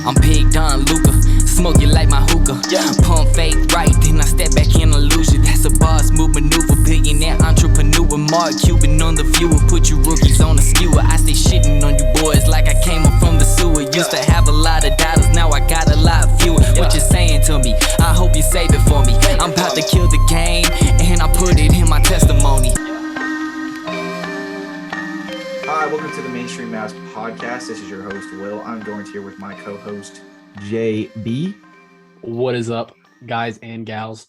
I'm Big Don Luka, smoke you like my hookah. Pump fake right, then I step back in illusion. That's a boss move maneuver, billionaire entrepreneur. Mark Cuban on the viewer, put you rookies on a skewer. I stay shitting on you boys like I came up from the sewer. Used to have a lot of dollars, now I got a lot fewer. What you saying to me? I hope you save it for me. I'm about to kill the game, and I put it in my testimony. Hi, welcome to the Mainstream Mavs podcast. This is your host, Will. I'm joined here with my co-host, JB. What is up, guys and gals?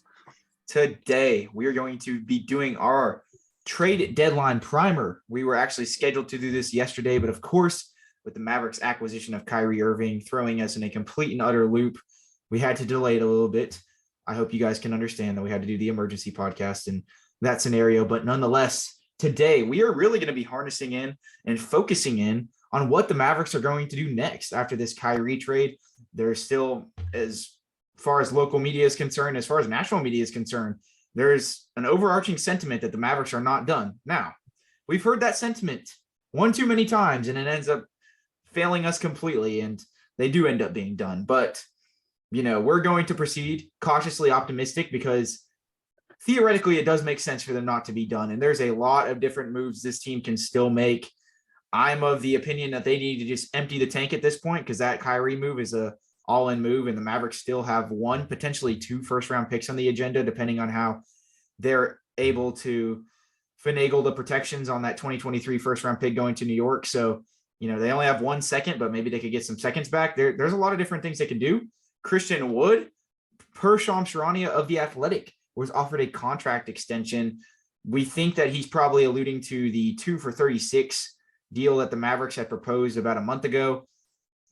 Today, we are going to be doing our trade deadline primer. We were actually scheduled to do this yesterday, but of course, with the Mavericks acquisition of Kyrie Irving throwing us in a complete and utter loop, we had to delay it a little bit. I hope you guys can understand that we had to do the emergency podcast in that scenario, but nonetheless, today, we are really going to be harnessing in and focusing in on what the Mavericks are going to do next after this Kyrie trade. There's still, as far as local media is concerned, as far as national media is concerned, there's an overarching sentiment that the Mavericks are not done. Now, we've heard that sentiment one too many times, and it ends up failing us completely, and they do end up being done. But, you know, we're going to proceed cautiously optimistic because theoretically, it does make sense for them not to be done. And there's a lot of different moves this team can still make. I'm of the opinion that they need to just empty the tank at this point because that Kyrie move is a all-in move, and the Mavericks still have one, potentially two first-round picks on the agenda, depending on how they're able to finagle the protections on that 2023 first-round pick going to New York. So, you know, they only have 1 second, but maybe they could get some seconds back. There's a lot of different things they can do. Christian Wood, per Shams Charania of The Athletic, was offered a contract extension. We think that he's probably alluding to the 2 for $36 deal that the Mavericks had proposed about a month ago.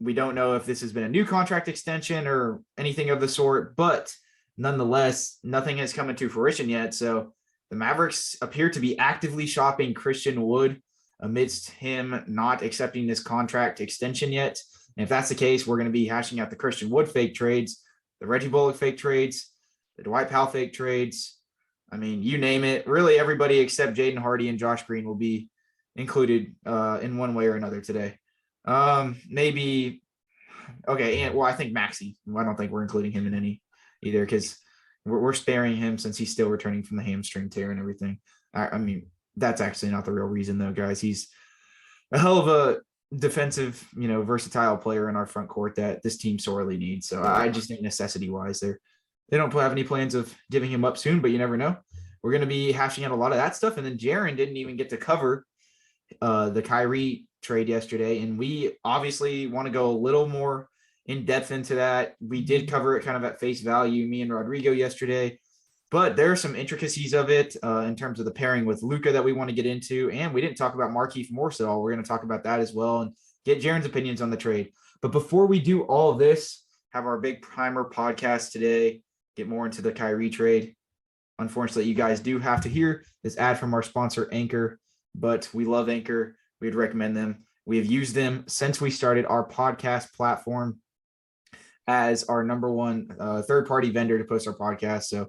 We don't know if this has been a new contract extension or anything of the sort, but nonetheless, nothing has come into fruition yet. So the Mavericks appear to be actively shopping Christian Wood amidst him not accepting this contract extension yet. And if that's the case, we're going to be hashing out the Christian Wood fake trades, the Reggie Bullock fake trades, the Dwight Powell fake trades. I mean, you name it. Really, everybody except Jaden Hardy and Josh Green will be included in one way or another today. Maybe, okay, and well, I think Maxey. I don't think we're including him in any either because we're sparing him since he's still returning from the hamstring tear and everything. I mean, that's actually not the real reason, though, guys. He's a hell of a defensive, versatile player in our front court that this team sorely needs. So I just think necessity-wise, they don't have any plans of giving him up soon, but you never know. We're going to be hashing out a lot of that stuff. And then Jaren didn't even get to cover the Kyrie trade yesterday. And we obviously want to go a little more in depth into that. We did cover it kind of at face value, me and Rodrigo yesterday, but there are some intricacies of it in terms of the pairing with Luka that we want to get into. And we didn't talk about Markieff Morris at all. We're going to talk about that as well and get Jaren's opinions on the trade. But before we do all of this, have our big primer podcast today, get more into the Kyrie trade. Unfortunately, you guys do have to hear this ad from our sponsor, Anchor, but we love Anchor. We'd recommend them. We have used them since we started our podcast platform as our number one third-party vendor to post our podcast. So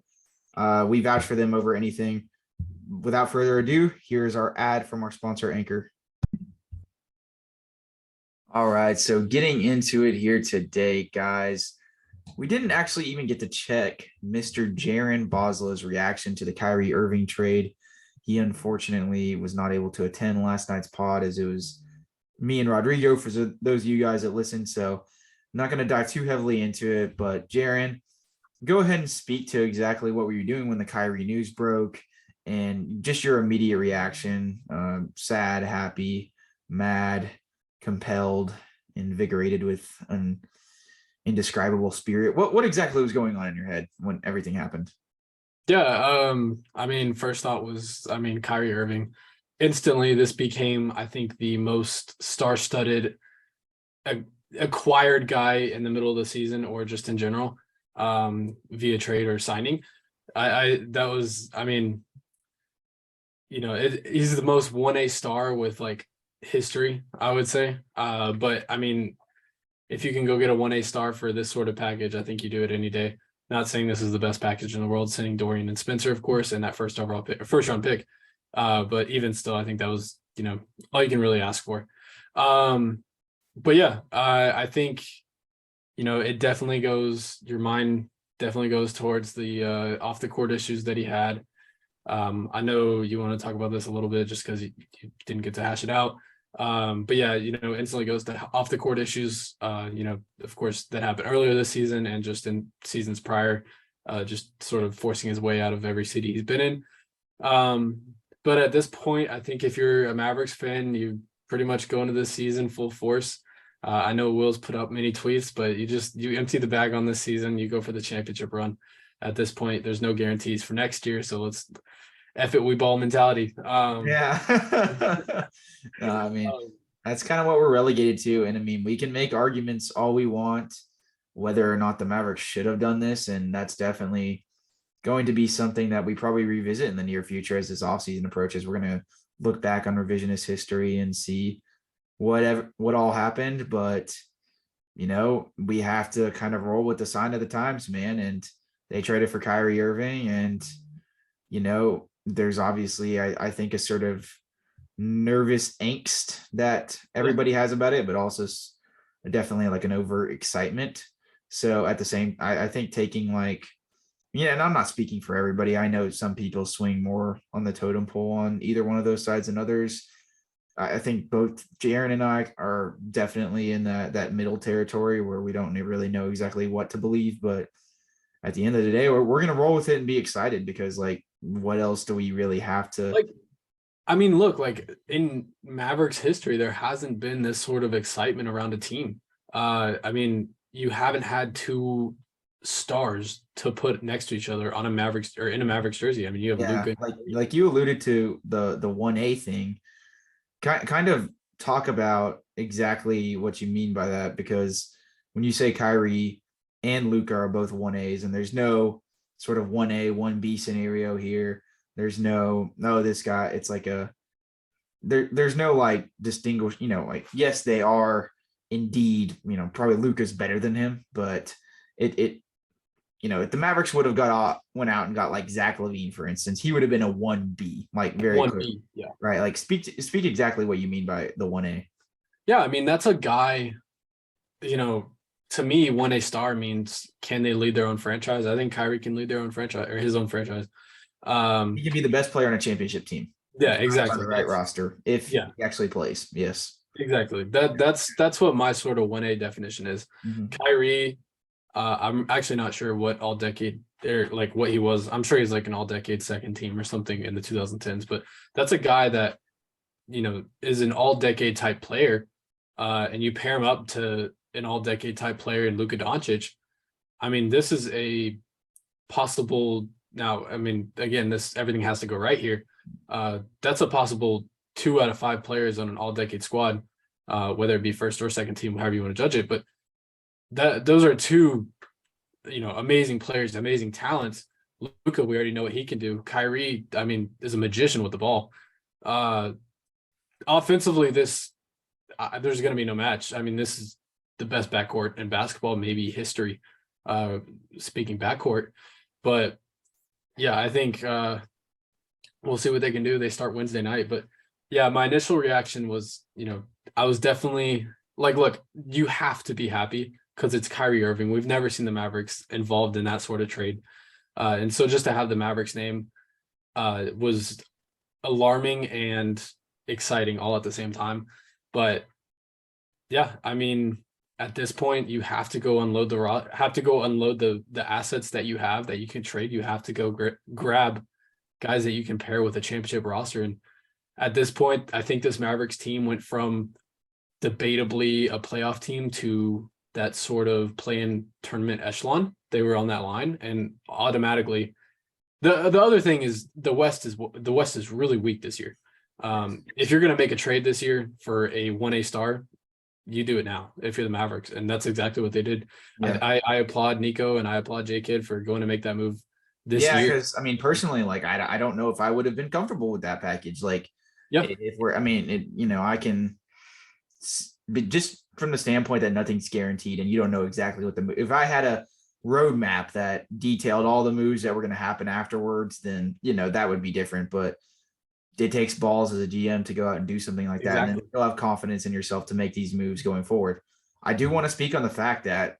we vouch for them over anything. Without further ado, here's our ad from our sponsor, Anchor. All right, so getting into it here today, guys. We didn't actually even get to check Mr. Jaren Boslow's reaction to the Kyrie Irving trade. He unfortunately was not able to attend last night's pod as it was me and Rodrigo for those of you guys that listen. So I'm not going to dive too heavily into it, but Jaren, go ahead and speak to exactly what were you doing when the Kyrie news broke and just your immediate reaction, sad, happy, mad, compelled, invigorated with an indescribable spirit. What exactly was going on in your head when everything happened? Yeah, first thought was, Kyrie Irving. Instantly, this became, I think, the most star-studded acquired guy in the middle of the season or just in general via trade or signing. He's the most 1A star with like history, I would say. But if you can go get a 1A star for this sort of package, I think you do it any day. Not saying this is the best package in the world, sending Dorian and Spencer, of course, and that first round pick. But even still, I think that was, all you can really ask for. But yeah, I think it definitely goes, your mind definitely goes towards the off the court issues that he had. I know you want to talk about this a little bit just because you didn't get to hash it out. But yeah, instantly goes to off the court issues, of course, that happened earlier this season and just in seasons prior, just sort of forcing his way out of every city he's been in. But at this point, I think if you're a Mavericks fan, you pretty much go into this season full force. I know Will's put up many tweets, but you empty the bag on this season. You go for the championship run. At this point, there's no guarantees for next year, so let's F it, we ball mentality. Yeah. No, I mean, that's kind of what we're relegated to. And I mean, we can make arguments all we want, whether or not the Mavericks should have done this. And that's definitely going to be something that we probably revisit in the near future as this offseason approaches. We're going to look back on revisionist history and see what all happened. But, we have to kind of roll with the sign of the times, man. And they traded for Kyrie Irving. And, there's obviously, I think, a sort of nervous angst that everybody has about it, but also definitely like an over excitement. So at the same, I think taking and I'm not speaking for everybody. I know some people swing more on the totem pole on either one of those sides than others. I think both Jaren and I are definitely in that middle territory where we don't really know exactly what to believe. But at the end of the day, we're going to roll with it and be excited because what else do we really have to look, in Mavericks history, there hasn't been this sort of excitement around a team. You haven't had two stars to put next to each other on a Mavericks or in a Mavericks jersey. You have Luka. Like you alluded to the 1A thing. Kind of talk about exactly what you mean by that, because when you say Kyrie and Luka are both 1As and there's no sort of 1A, 1B scenario here. There's this guy, it's like there's no distinguish, yes, they are indeed, probably Luka's better than him, but if the Mavericks would have went out and got Zach LaVine, for instance, he would have been a 1B, very 1B, quick. yeah. Right. Speak exactly what you mean by the 1A. Yeah. That's a guy, to me, 1A star means, can they lead their own franchise? I think Kyrie can lead their own franchise or his own franchise. He can be the best player on a championship team. Yeah, exactly. On the right roster if he actually plays. Yes. Exactly. That's what my sort of 1A definition is. Mm-hmm. Kyrie, I'm actually not sure what all decade or what he was. I'm sure he's an all decade second team or something in the 2010s, but that's a guy that, is an all decade type player. And you pair him up to an all decade type player in Luka Doncic. This is a possible, now, again, everything has to go right here. That's a possible 2 out of 5 players on an all decade squad, whether it be first or second team, however you want to judge it. But those are two, amazing players, amazing talents. Luka, we already know what he can do. Kyrie, is a magician with the ball. Offensively, there's going to be no match. This is the best backcourt in basketball, maybe history, speaking backcourt. But yeah, I think we'll see what they can do. They start Wednesday night. But yeah, my initial reaction was, I was definitely look, you have to be happy because it's Kyrie Irving. We've never seen the Mavericks involved in that sort of trade. And so just to have the Mavericks name was alarming and exciting all at the same time. But yeah, at this point, you have to go unload the assets that you have that you can trade. You have to go grab guys that you can pair with a championship roster. And at this point, I think this Mavericks team went from debatably a playoff team to that sort of play-in tournament echelon. They were on that line, and automatically, the other thing is the West is really weak this year. If you're going to make a trade this year for a 1A star, you do it now if you're the Mavericks, and that's exactly what they did. Yeah. I applaud Nico and I applaud J-Kid for going to make that move this year. Yeah, because personally, I don't know if I would have been comfortable with that package. If we're, I can, but just from the standpoint that nothing's guaranteed and you don't know exactly what if I had a roadmap that detailed all the moves that were going to happen afterwards, then, that would be different. But it takes balls as a GM to go out and do something like that. Exactly. And then you'll have confidence in yourself to make these moves going forward. I do want to speak on the fact that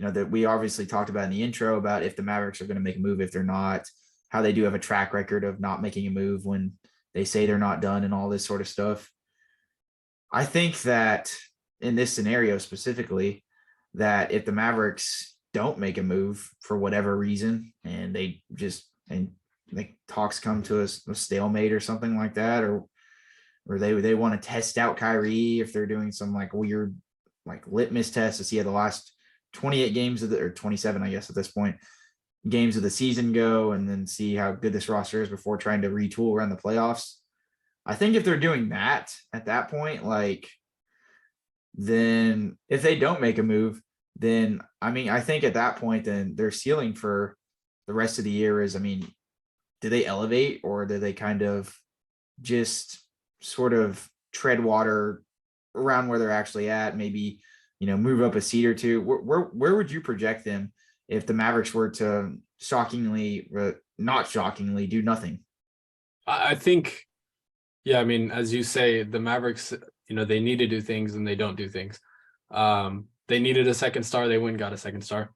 that we obviously talked about in the intro about if the Mavericks are going to make a move, if they're not, how they do have a track record of not making a move when they say they're not done and all this sort of stuff. I think that in this scenario specifically, that if the Mavericks don't make a move for whatever reason and they just and like talks come to a stalemate or something like that, or they want to test out Kyrie if they're doing some like weird like litmus test to see how the last 28 games of or 27, I guess at this point, games of the season go, and then see how good this roster is before trying to retool around the playoffs. I think if they're doing that at that point, like, then if they don't make a move, then I think at that point, then their ceiling for the rest of the year is, do they elevate, or do they kind of just sort of tread water around where they're actually at? Maybe, move up a seed or two. Where would you project them if the Mavericks were to not shockingly do nothing? I think, yeah, as you say, the Mavericks, they need to do things and they don't do things. They needed a second star. They went and got a second star.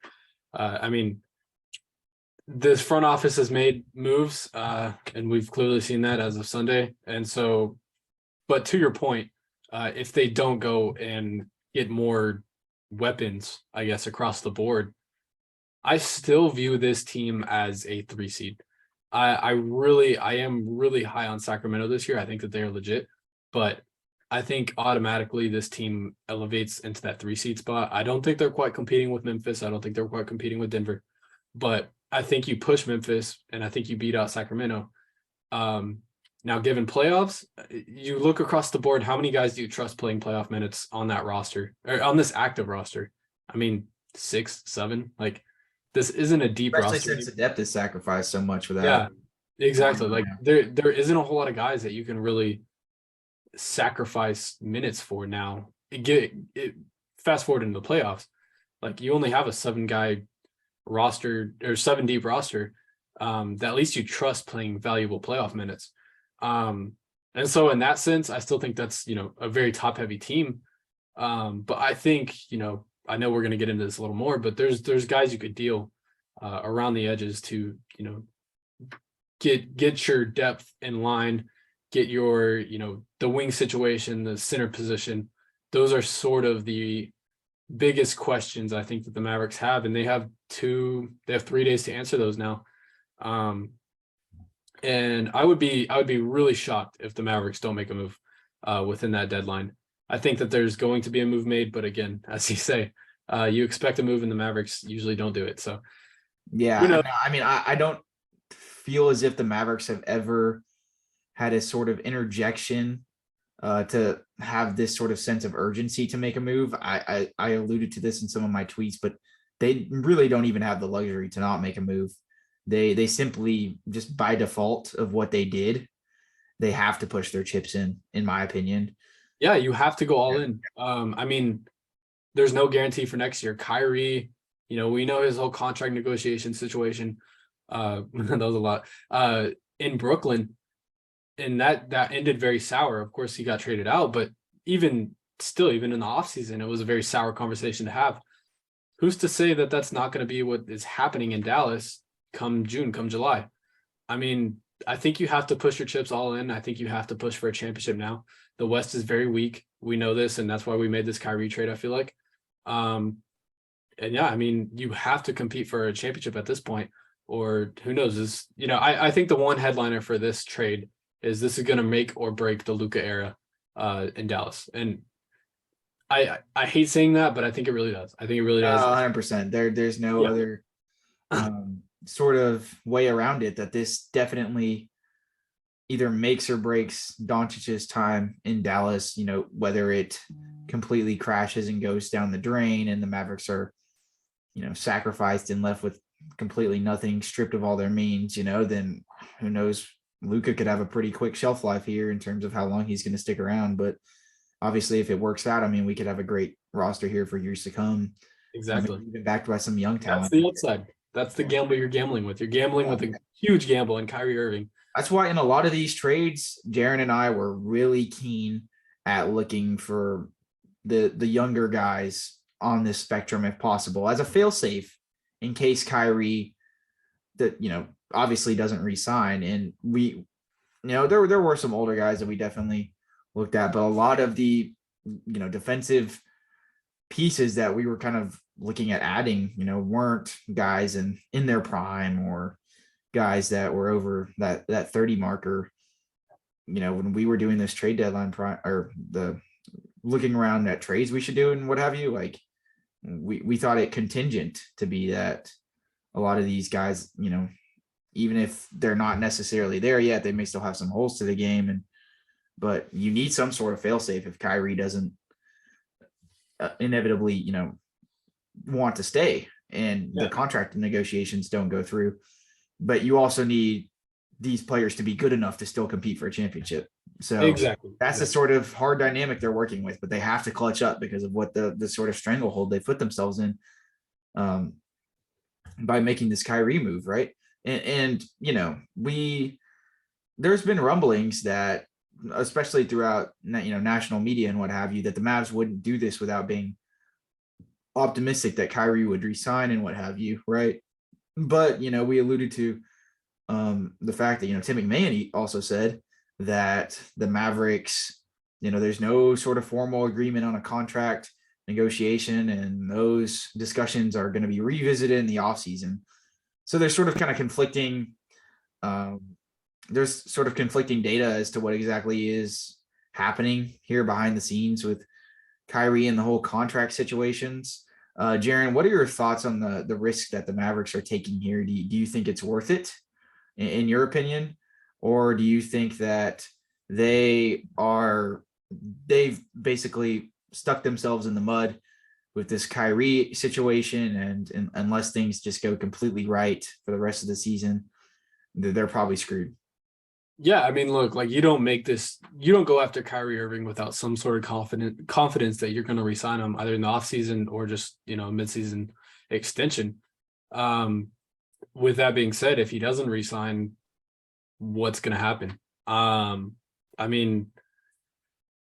This front office has made moves, and we've clearly seen that as of Sunday. And so, but to your point, if they don't go and get more weapons, I guess, across the board, I still view this team as a 3 seed. I am really high on Sacramento this year. I think that they are legit, but I think automatically this team elevates into that 3 seed spot. I don't think they're quite competing with Memphis. I don't think they're quite competing with Denver, but I think you push Memphis and I think you beat out Sacramento. Now, given playoffs, you look across the board, how many guys do you trust playing playoff minutes on that roster, or on this active roster? 6, 7, like, this isn't a deep Especially roster. Since the depth is sacrificed so much for that. Yeah, exactly. Like there isn't a whole lot of guys that you can really sacrifice minutes for now. Fast forward into the playoffs, like, you only have a 7-guy roster or 7 deep roster that at least you trust playing valuable playoff minutes. And so in that sense, I still think that's, a very top heavy team. But I think, I know we're going to get into this a little more, but there's guys you could deal around the edges to, get your depth in line, get your, the wing situation, the center position. Those are sort of the biggest questions I think that the Mavericks have, and they have 3 days to answer those now. And I would be really shocked if the Mavericks don't make a move within that deadline. I think that there's going to be a move made, but again, as you say, you expect a move and the Mavericks usually don't do it. So, yeah, I don't feel as if the Mavericks have ever had a sort of interjection to have this sort of sense of urgency to make a move. I alluded to this in some of my tweets, but they really don't even have the luxury to not make a move. They simply, just by default of what they did, they have to push their chips in my opinion. Yeah, you have to go all in. There's no guarantee for next year. Kyrie, we know his whole contract negotiation situation. That was a lot in Brooklyn, and that ended very sour. Of course, he got traded out, but even in the offseason, it was a very sour conversation to have. Who's to say that that's not going to be what is happening in Dallas come June, come July? I think you have to push your chips all in. I think you have to push for a championship now. The West is very weak. We know this, and that's why we made this Kyrie trade, I feel like. And yeah, you have to compete for a championship at this point, or who knows? I think the one headliner for this trade is this is going to make or break the Luka era in Dallas. And I hate saying that, but I think it really does. I think it really does. 100%. There's no other sort of way around it, that this definitely either makes or breaks Doncic's time in Dallas, whether it completely crashes and goes down the drain and the Mavericks are, sacrificed and left with completely nothing, stripped of all their means, then who knows? Luka could have a pretty quick shelf life here in terms of how long he's going to stick around. But obviously, if it works out, we could have a great roster here for years to come. Exactly. Even backed by some young talent. That's the upside. That's the gamble you're gambling with. You're gambling with a huge gamble in Kyrie Irving. That's why in a lot of these trades, Jaren and I were really keen at looking for the younger guys on this spectrum if possible as a failsafe in case Kyrie that, obviously doesn't re-sign. And we, there were some older guys that we definitely looked at, but a lot of the, defensive pieces that we were kind of looking at adding, weren't guys in their prime or guys that were over that 30 marker. When we were doing this trade deadline or the looking around at trades we should do and what have you, like we thought it contingent to be that a lot of these guys, even if they're not necessarily there yet, they may still have some holes to the game. But you need some sort of failsafe if Kyrie doesn't inevitably, want to stay and the contract negotiations don't go through. But you also need these players to be good enough to still compete for a championship. So that's the sort of hard dynamic they're working with, but they have to clutch up because of what the sort of stranglehold they put themselves in by making this Kyrie move. Right. And there's been rumblings that, especially throughout, national media and what have you, that the Mavs wouldn't do this without being optimistic that Kyrie would resign and what have you. Right. But, we alluded to the fact that, Tim McMahon also said that the Mavericks, there's no sort of formal agreement on a contract negotiation, and those discussions are going to be revisited in the offseason. So there's sort of kind of conflicting data as to what exactly is happening here behind the scenes with Kyrie and the whole contract situations. Jaren, what are your thoughts on the risk that the Mavericks are taking here? Do you think it's worth it in your opinion? Or do you think that they've basically stuck themselves in the mud with this Kyrie situation, and unless things just go completely right for the rest of the season, they're probably screwed? Yeah, I mean, look, like you don't go after Kyrie Irving without some sort of confidence that you're going to re-sign him either in the offseason or just, midseason extension. With that being said, if he doesn't re-sign, what's going to happen? I mean,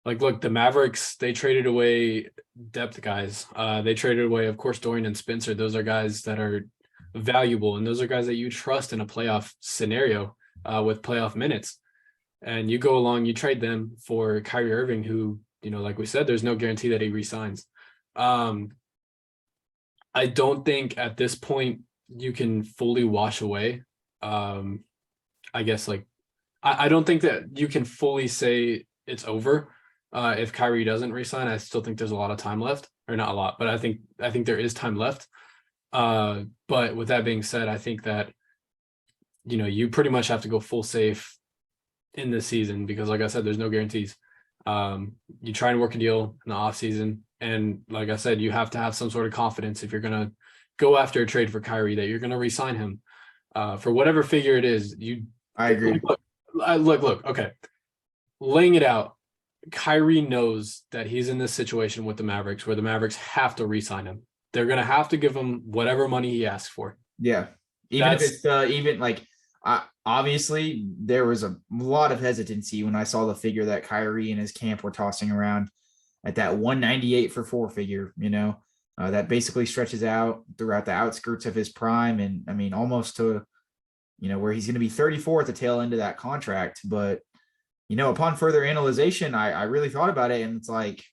like, look, the Mavericks, they traded away depth guys. They traded away, of course, Dorian and Spencer. Those are guys that are valuable, and those are guys that you trust in a playoff scenario with playoff minutes. And you go along, you trade them for Kyrie Irving, who, like we said, there's no guarantee that he resigns. I don't think at this point you can fully wash away. I guess, like, I don't think that you can fully say it's over. If Kyrie doesn't resign, I still think there's a lot of time left, or not a lot, but I think there is time left. But with that being said, I think that, you pretty much have to go full safe in this season because, like I said, there's no guarantees. You try and work a deal in the off season, and like I said, you have to have some sort of confidence if you're going to go after a trade for Kyrie that you're going to re-sign him for whatever figure it is. I agree. Look. Okay, laying it out. Kyrie knows that he's in this situation with the Mavericks where the Mavericks have to re-sign him. They're going to have to give him whatever money he asks for. Yeah. If it's obviously there was a lot of hesitancy when I saw the figure that Kyrie and his camp were tossing around at that 198 for 4 figure, that basically stretches out throughout the outskirts of his prime. And I mean, almost to, where he's going to be 34 at the tail end of that contract. But, upon further analyzation, I really thought about it, and it's like,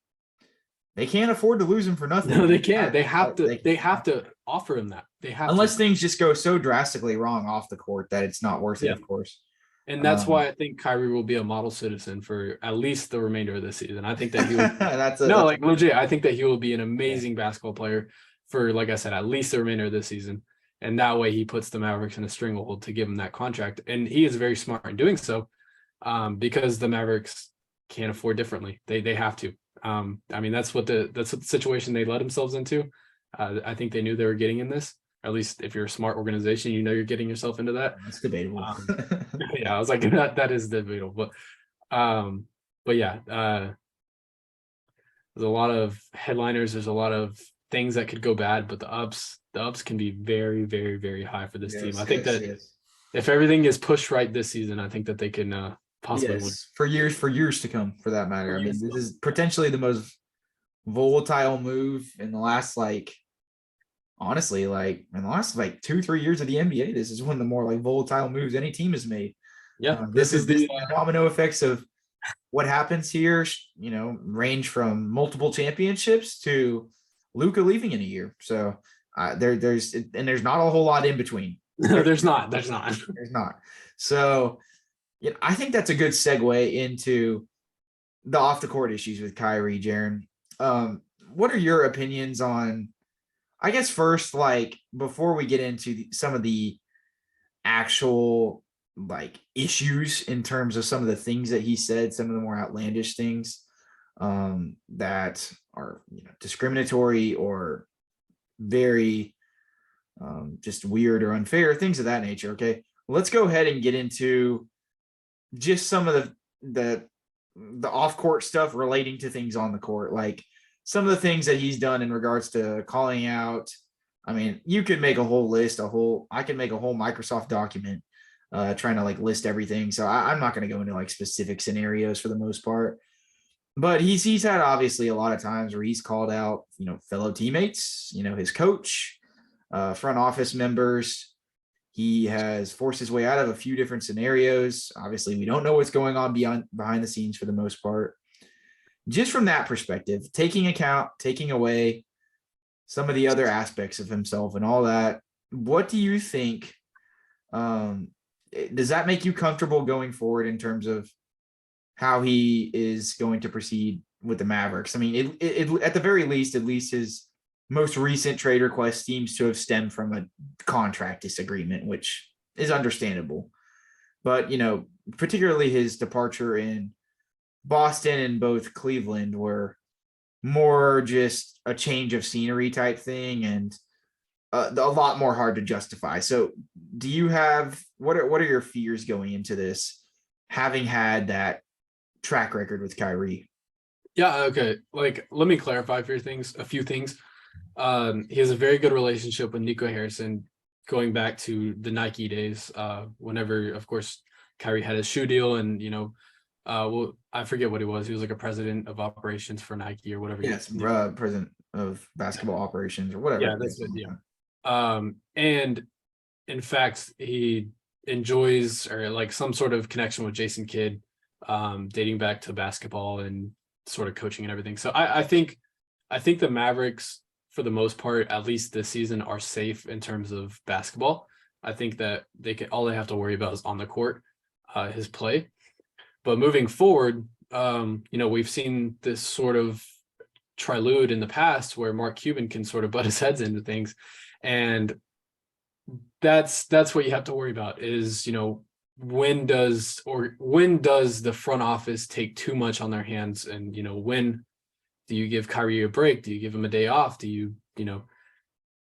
they can't afford to lose him for nothing. No, they can't. They have to offer him that. They have unless things just go so drastically wrong off the court that it's not worth it, of course. And that's why I think Kyrie will be a model citizen for at least the remainder of the season. I think that he will legit. I think that he will be an amazing basketball player for, like I said, at least the remainder of the season. And that way he puts the Mavericks in a stranglehold to give him that contract. And he is very smart in doing so because the Mavericks can't afford differently. They have to. I mean, that's what the situation they let themselves into. I think they knew they were getting in this. At least if you're a smart organization, you're getting yourself into that. That's debatable. Yeah, I was like, that is debatable. But yeah, there's a lot of headliners. There's a lot of things that could go bad, but the ups can be very, very, very high for this team. I think that if everything is pushed right this season, I think that they can possibly win. For years to come, for that matter. I mean, this is potentially the most volatile move in the last honestly, in the last 2-3 years of the NBA. This is one of the more volatile moves any team has made. Yeah, This is the domino effects of what happens here, range from multiple championships to Luka leaving in a year. So there's not a whole lot in between. There's not. There's not. So I think that's a good segue into the off the court issues with Kyrie, Jaren. What are your opinions on, I guess first, before we get into some of the actual issues in terms of some of the things that he said, some of the more outlandish things that are discriminatory or very just weird or unfair, things of that nature. Okay, let's go ahead and get into just some of the off-court stuff relating to things on the court, some of the things that he's done in regards to calling out. I mean, you could make a whole list, I can make a whole Microsoft document trying to list everything. So I'm not going to go into specific scenarios for the most part, but he's had obviously a lot of times where he's called out, fellow teammates, his coach, front office members. He has forced his way out of a few different scenarios. Obviously, we don't know what's going on behind the scenes for the most part. Just from that perspective, taking away some of the other aspects of himself and all that, what do you think? Does that make you comfortable going forward in terms of how he is going to proceed with the Mavericks? I mean, it at the very least, at least his most recent trade request seems to have stemmed from a contract disagreement, which is understandable. But, particularly his departure in Boston and both Cleveland were more just a change of scenery type thing and a lot more hard to justify. So do you have, what are your fears going into this, having had that track record with Kyrie? Yeah. Okay. Let me clarify a few things. He has a very good relationship with Nico Harrison going back to the Nike days, whenever, of course, Kyrie had his shoe deal and, I forget what he was. He was a president of operations for Nike or whatever. Yes, president of basketball operations or whatever. Yeah, that's it. Yeah. And in fact, he enjoys or some sort of connection with Jason Kidd, dating back to basketball and sort of coaching and everything. So I think the Mavericks, for the most part, at least this season, are safe in terms of basketball. I think that all they have to worry about is on the court, his play. But moving forward, we've seen this sort of trilude in the past where Mark Cuban can sort of butt his heads into things. And that's what you have to worry about is, when does the front office take too much on their hands? And, when do you give Kyrie a break? Do you give him a day off? Do you,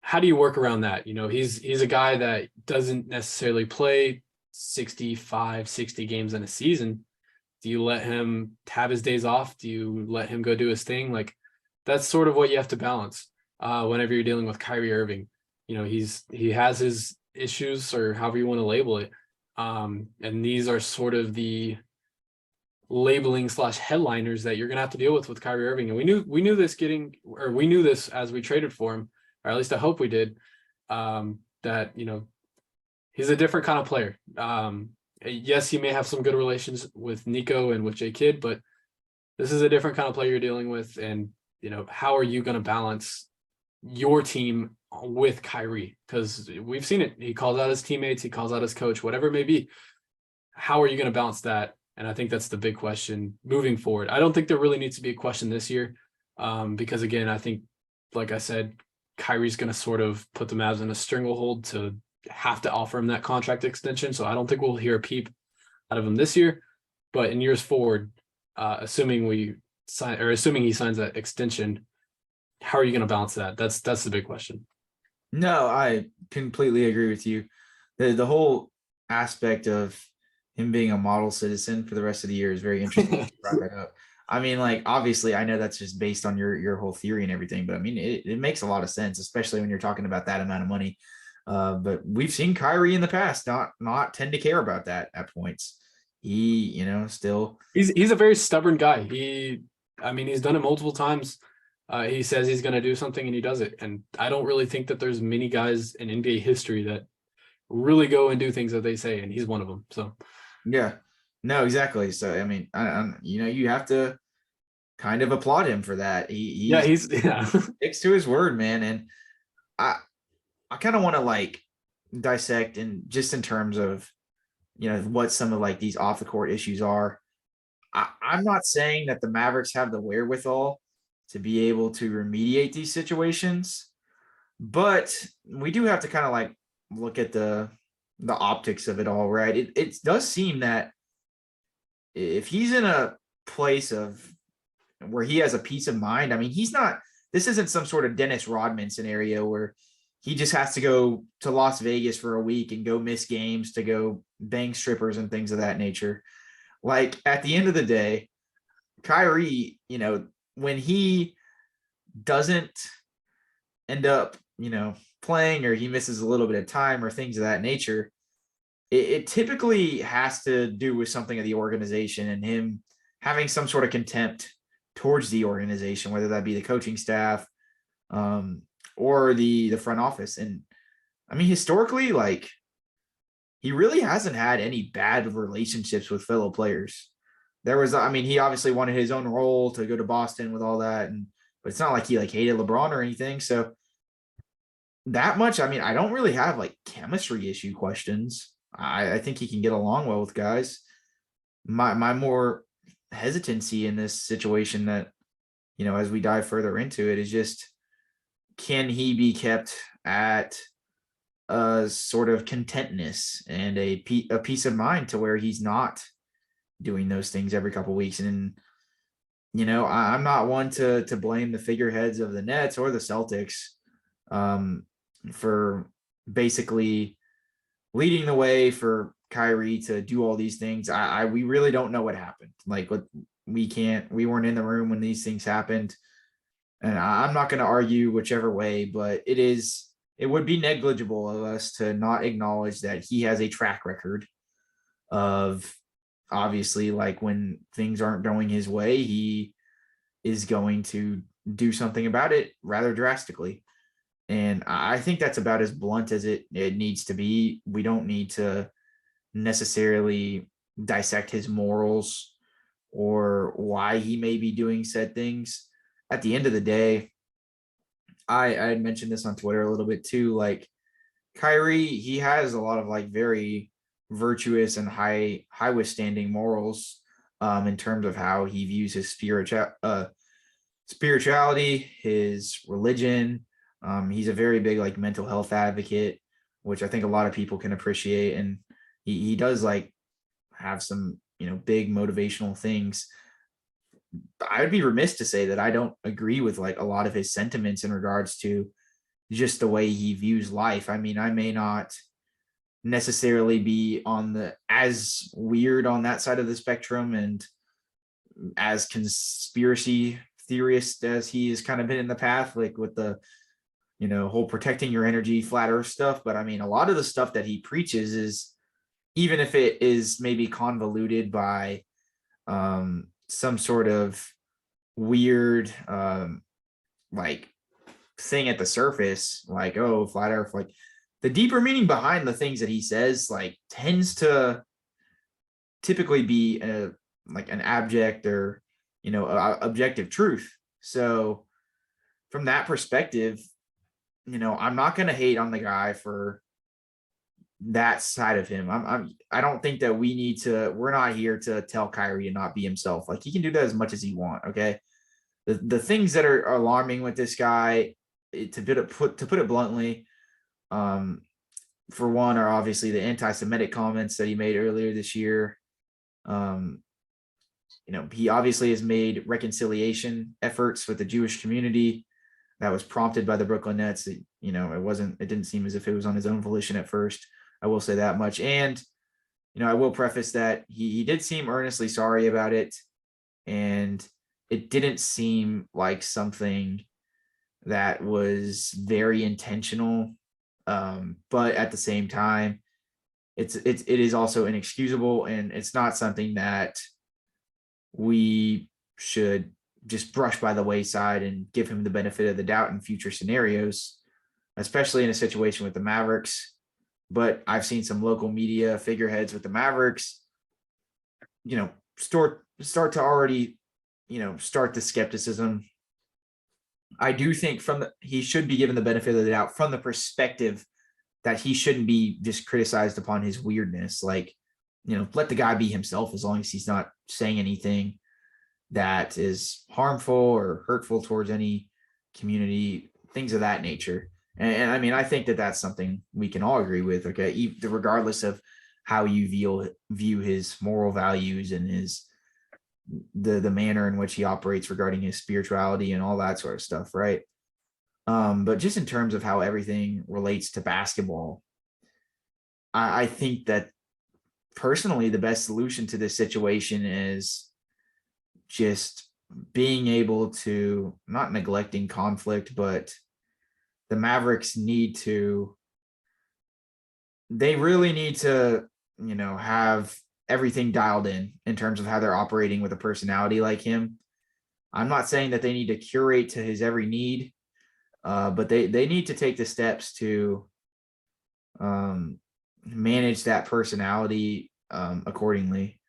how do you work around that? He's a guy that doesn't necessarily play 65, 60 games in a season. Do you let him have his days off? Do you let him go do his thing? That's sort of what you have to balance whenever you're dealing with Kyrie Irving. He has his issues, or however you want to label it. And these are sort of the labeling / headliners that you're going to have to deal with Kyrie Irving. And we knew this as we traded for him, or at least I hope we did, that, he's a different kind of player. Yes, he may have some good relations with Nico and with J Kidd, but this is a different kind of player you're dealing with. And, how are you going to balance your team with Kyrie? Because we've seen it. He calls out his teammates, he calls out his coach, whatever it may be. How are you going to balance that? And I think that's the big question moving forward. I don't think there really needs to be a question this year because, again, I think, like I said, Kyrie's going to sort of put the Mavs in a stranglehold to have to offer him that contract extension. So I don't think we'll hear a peep out of him this year. But in years forward, assuming he signs that extension, how are you going to balance that? That's the big question. No, I completely agree with you. The whole aspect of him being a model citizen for the rest of the year is very interesting. Brought that up. I mean, obviously, I know that's just based on your whole theory and everything, but I mean, it makes a lot of sense, especially when you're talking about that amount of money. But we've seen Kyrie in the past not tend to care about that at points. He, still he's a very stubborn guy. He's done it multiple times. He says he's going to do something and he does it. And I don't really think that there's many guys in NBA history that really go and do things that they say, and he's one of them. So yeah, no, exactly. So I mean, you have to kind of applaud him for that. He's sticks to his word, man. And I kind of want to like dissect and just in terms of what some of like these off the court issues are. I'm not saying that the Mavericks have the wherewithal to be able to remediate these situations, but we do have to kind of like look at the optics of it all, right? It does seem that if he's in a place of where he has a peace of mind, I mean, this isn't some sort of Dennis Rodman scenario where he just has to go to Las Vegas for a week and go miss games to go bang strippers and things of that nature. Like at the end of the day, Kyrie, when he doesn't end up, playing or he misses a little bit of time or things of that nature, it typically has to do with something of the organization and him having some sort of contempt towards the organization, whether that be the coaching staff or the front office. And I mean, historically, like he really hasn't had any bad relationships with fellow players. He obviously wanted his own role to go to Boston with all that, but it's not like he like hated LeBron or anything. So that much, I mean, I don't really have like chemistry issue questions. I think he can get along well with guys. My more hesitancy in this situation that, as we dive further into it is just, can he be kept at a sort of contentness and a peace of mind to where he's not doing those things every couple of weeks? And, I'm not one to blame the figureheads of the Nets or the Celtics for basically leading the way for Kyrie to do all these things. We really don't know what happened. Like we weren't in the room when these things happened. And I'm not going to argue whichever way, but it would be negligible of us to not acknowledge that he has a track record of, obviously, like when things aren't going his way, he is going to do something about it rather drastically. And I think that's about as blunt as it needs to be. We don't need to necessarily dissect his morals or why he may be doing said things. At the end of the day, I had mentioned this on Twitter a little bit too. like Kyrie, he has a lot of like very virtuous and high withstanding morals in terms of how he views his spirituality, his religion. He's a very big like mental health advocate, which I think a lot of people can appreciate. And he does like have some, big motivational things. I would be remiss to say that I don't agree with like a lot of his sentiments in regards to just the way he views life. I mean, I may not necessarily be as weird on that side of the spectrum and as conspiracy theorist as he has kind of been in the past, like with the, whole protecting your energy, flat earth stuff. But I mean, a lot of the stuff that he preaches is, even if it is maybe convoluted by some sort of weird like thing at the surface, like, oh, flat earth, like the deeper meaning behind the things that he says like tends to typically be like an abject or objective truth. So from that perspective, I'm not going to hate on the guy for that side of him. I don't think that we're not here to tell Kyrie to not be himself. Like he can do that as much as he wants. Okay. The things that are alarming with this guy, to put it bluntly, for one, are obviously the anti-Semitic comments that he made earlier this year. He obviously has made reconciliation efforts with the Jewish community that was prompted by the Brooklyn Nets. It didn't seem as if it was on his own volition at first. I will say that much. And, I will preface that he did seem earnestly sorry about it. And it didn't seem like something that was very intentional. But at the same time, it is also inexcusable, and it's not something that we should just brush by the wayside and give him the benefit of the doubt in future scenarios, especially in a situation with the Mavericks. But I've seen some local media figureheads with the Mavericks, start to already, start the skepticism. I do think he should be given the benefit of the doubt from the perspective that he shouldn't be just criticized upon his weirdness. Like, let the guy be himself as long as he's not saying anything that is harmful or hurtful towards any community, things of that nature. And I mean, I think that that's something we can all agree with. Okay, regardless of how you view his moral values and the manner in which he operates regarding his spirituality and all that sort of stuff, right? But just in terms of how everything relates to basketball, I think that personally the best solution to this situation is just being able to, not neglecting conflict, but the Mavericks they really need to, have everything dialed in terms of how they're operating with a personality like him. I'm not saying that they need to curate to his every need, but they need to take the steps to manage that personality accordingly.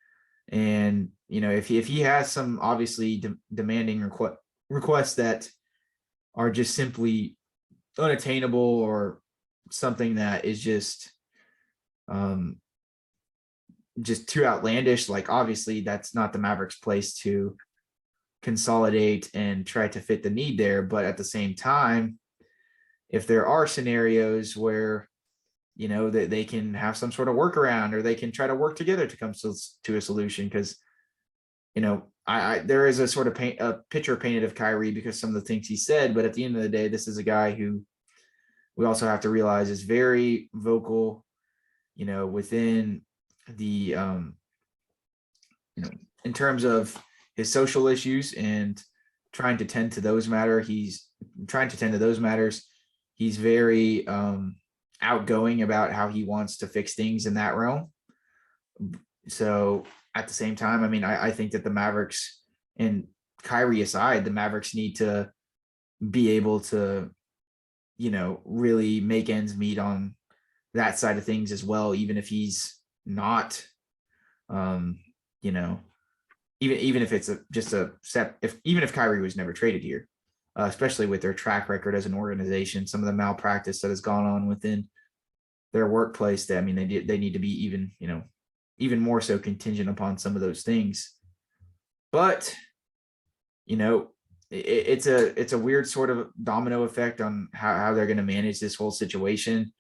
And, if he has some obviously demanding requests that are just simply unattainable or something that is just too outlandish, like obviously that's not the Mavericks' place to consolidate and try to fit the need there. But at the same time, if there are scenarios where that they can have some sort of workaround or they can try to work together to come to a solution, because there is a sort of a picture painted of Kyrie because some of the things he said, but at the end of the day, this is a guy who we also have to realize is very vocal, within the in terms of his social issues and trying to tend to those matters. He's very outgoing about how he wants to fix things in that realm. So at the same time, I mean, I think that the Mavericks, and Kyrie aside, the Mavericks need to be able to, really make ends meet on that side of things as well, even if he's not, even if it's even if Kyrie was never traded here, especially with their track record as an organization, some of the malpractice that has gone on within their workplace, that, I mean, they need to be even more so contingent upon some of those things. But, it's a weird sort of domino effect on how they're going to manage this whole situation.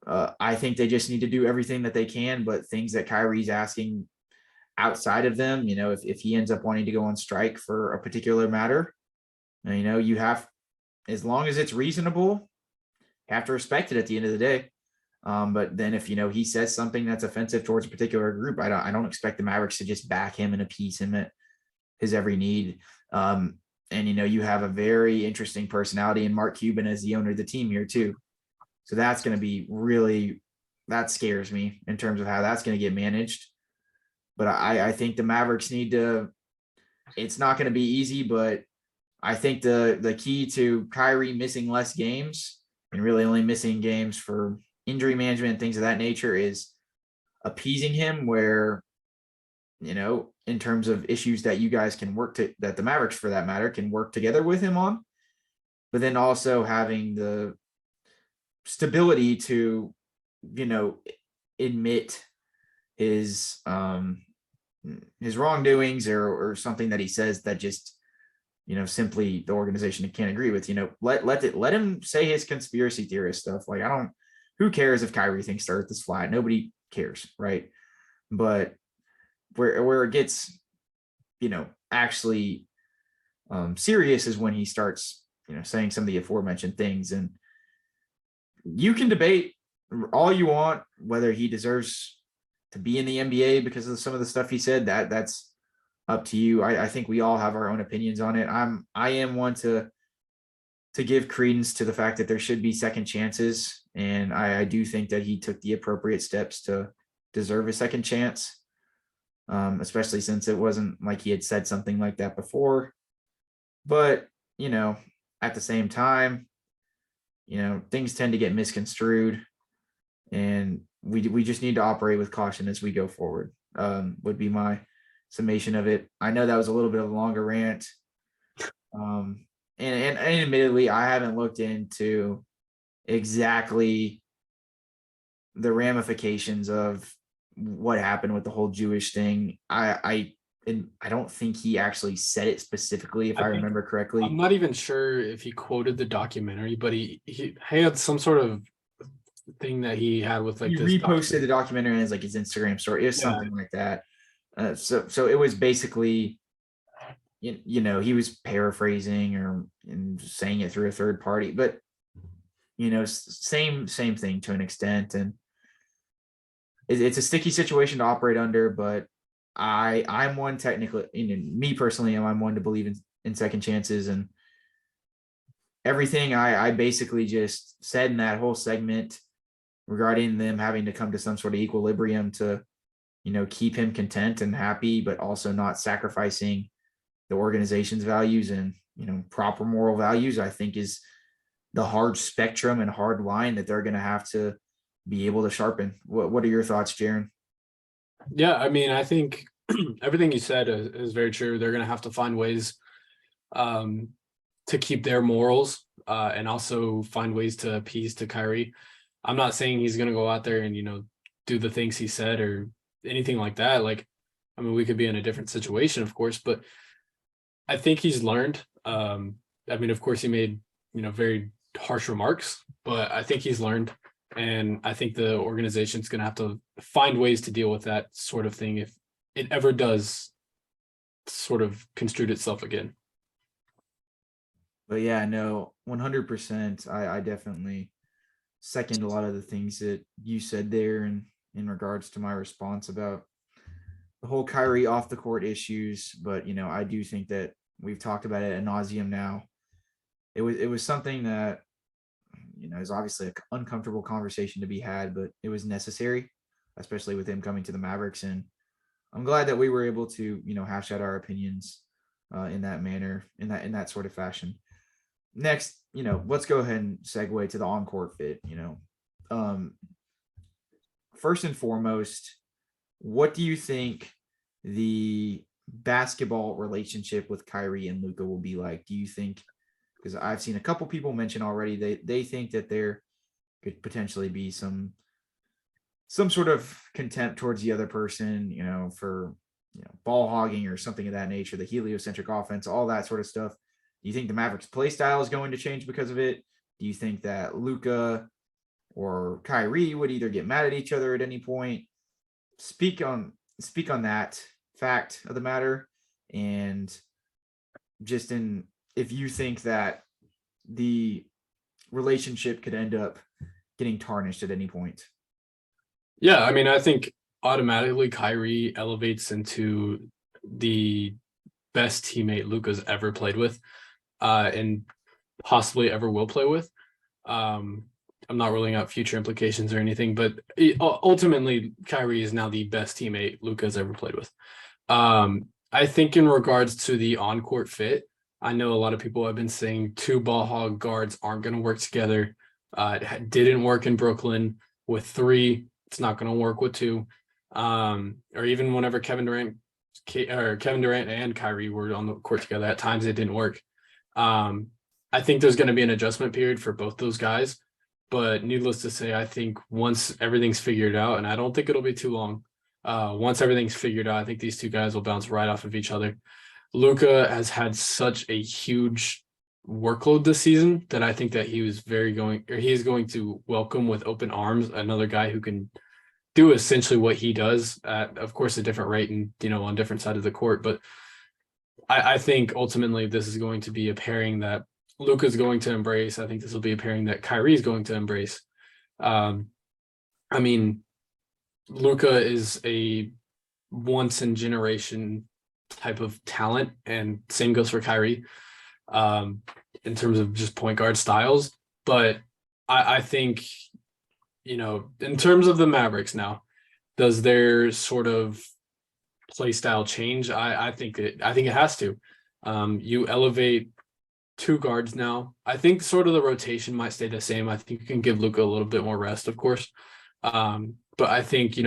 I think they just need to do everything that they can, but things that Kyrie's asking outside of them, if he ends up wanting to go on strike for a particular matter, you have, as long as it's reasonable, you have to respect it at the end of the day. But then if, he says something that's offensive towards a particular group, I don't expect the Mavericks to just back him and appease him at his every need. And, you have a very interesting personality in Mark Cuban as the owner of the team here too. So that's going to be that scares me in terms of how that's going to get managed. But I think the Mavericks it's not going to be easy, but I think the key to Kyrie missing less games and really only missing games for injury management and things of that nature is appeasing him, where, in terms of issues that you guys can that the Mavericks, for that matter, can work together with him on, but then also having the stability to, admit his wrongdoings or something that he says that just, simply the organization can't agree with. Let him say his conspiracy theorist stuff. Like, who cares if Kyrie thinks the earth is flat? Nobody cares, right? But where it gets, actually serious is when he starts, saying some of the aforementioned things. And you can debate all you want whether he deserves to be in the NBA because of some of the stuff he said. That's up to you. I think we all have our own opinions on it. I am one to give credence to the fact that there should be second chances. And I do think that he took the appropriate steps to deserve a second chance, especially since it wasn't like he had said something like that before. But, at the same time, things tend to get misconstrued, and we just need to operate with caution as we go forward. Would be my summation of it. I know that was a little bit of a longer rant. And admittedly, I haven't looked into exactly the ramifications of what happened with the whole Jewish thing. I don't think he actually said it specifically, if I remember correctly. I'm not even sure if he quoted the documentary, but he had some sort of thing that he had with like He this reposted the documentary as like his Instagram story. It was something like that. So it was basically, he was paraphrasing or saying it through a third party, but same thing to an extent. And it's a sticky situation to operate under, but I'm one technically, me personally, I'm one to believe in second chances, and everything I basically just said in that whole segment regarding them having to come to some sort of equilibrium to, keep him content and happy, but also not sacrificing the organization's values and, proper moral values, I think is the hard spectrum and hard line that they're going to have to be able to sharpen. What are your thoughts, Jaren? Yeah, I mean, I think everything you said is very true. They're going to have to find ways to keep their morals and also find ways to appease to Kyrie. I'm not saying he's going to go out there and, do the things he said or anything like that. Like, I mean, we could be in a different situation, of course, but I think he's learned. I mean, of course, he made, very harsh remarks, but I think he's learned. And I think the organization's going to have to find ways to deal with that sort of thing if it ever does sort of construe itself again. But yeah, no, 100%. I definitely second a lot of the things that you said there, and in regards to my response about the whole Kyrie off the court issues. But I do think that we've talked about it ad nauseum now. It was something that is obviously an uncomfortable conversation to be had, but it was necessary, especially with him coming to the Mavericks. And I'm glad that we were able to hash out our opinions in that manner, in that sort of fashion. Next, let's go ahead and segue to the on-court fit. First and foremost, what do you think the basketball relationship with Kyrie and Luka will be like? Do you think, because I've seen a couple people mention already, they think that there could potentially be some sort of contempt towards the other person, for ball hogging or something of that nature, the heliocentric offense, all that sort of stuff. Do you think the Mavericks play style is going to change because of it? Do you think that Luka or Kyrie would either get mad at each other at any point? Speak on that fact of the matter, and just if you think that the relationship could end up getting tarnished at any point. Yeah, I mean, I think automatically Kyrie elevates into the best teammate Luka's ever played with, and possibly ever will play with. I'm not ruling out future implications or anything, but ultimately Kyrie is now the best teammate Luka's ever played with. I think in regards to the on-court fit, I know a lot of people have been saying two ball hog guards aren't going to work together. It didn't work in Brooklyn with three. It's not going to work with two. Or even whenever Kevin Durant and Kyrie were on the court together, at times it didn't work. I think there's going to be an adjustment period for both those guys. But needless to say, I think once everything's figured out, and I don't think it'll be too long, once everything's figured out, I think these two guys will bounce right off of each other. Luka has had such a huge workload this season that I think that he is going to welcome with open arms another guy who can do essentially what he does at, of course, a different rate and, on different side of the court. But I think ultimately this is going to be a pairing that Luka is going to embrace. I think this will be a pairing that Kyrie is going to embrace. I mean, Luka is a once in generation type of talent, and same goes for Kyrie in terms of just point guard styles. But I think, in terms of the Mavericks now, does their sort of play style change? I think it has to. You elevate two guards now. I think sort of the rotation might stay the same. I think you can give Luka a little bit more rest, of course. But I think,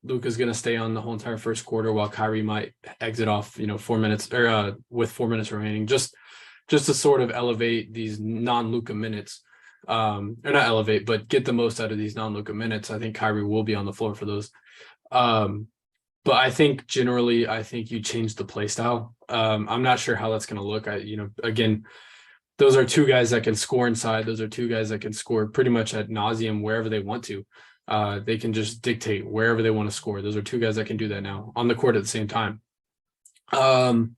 Luka's going to stay on the whole entire first quarter while Kyrie might exit off, 4 minutes or with 4 minutes remaining, just to sort of elevate these non-Luka minutes. Or not elevate, but get the most out of these non-Luka minutes. I think Kyrie will be on the floor for those. But I think generally, you change the play style. I'm not sure how that's going to look. Again, those are two guys that can score inside. Those are two guys that can score pretty much ad nauseum wherever they want to. They can just dictate wherever they want to score. Those are two guys that can do that now on the court at the same time. You're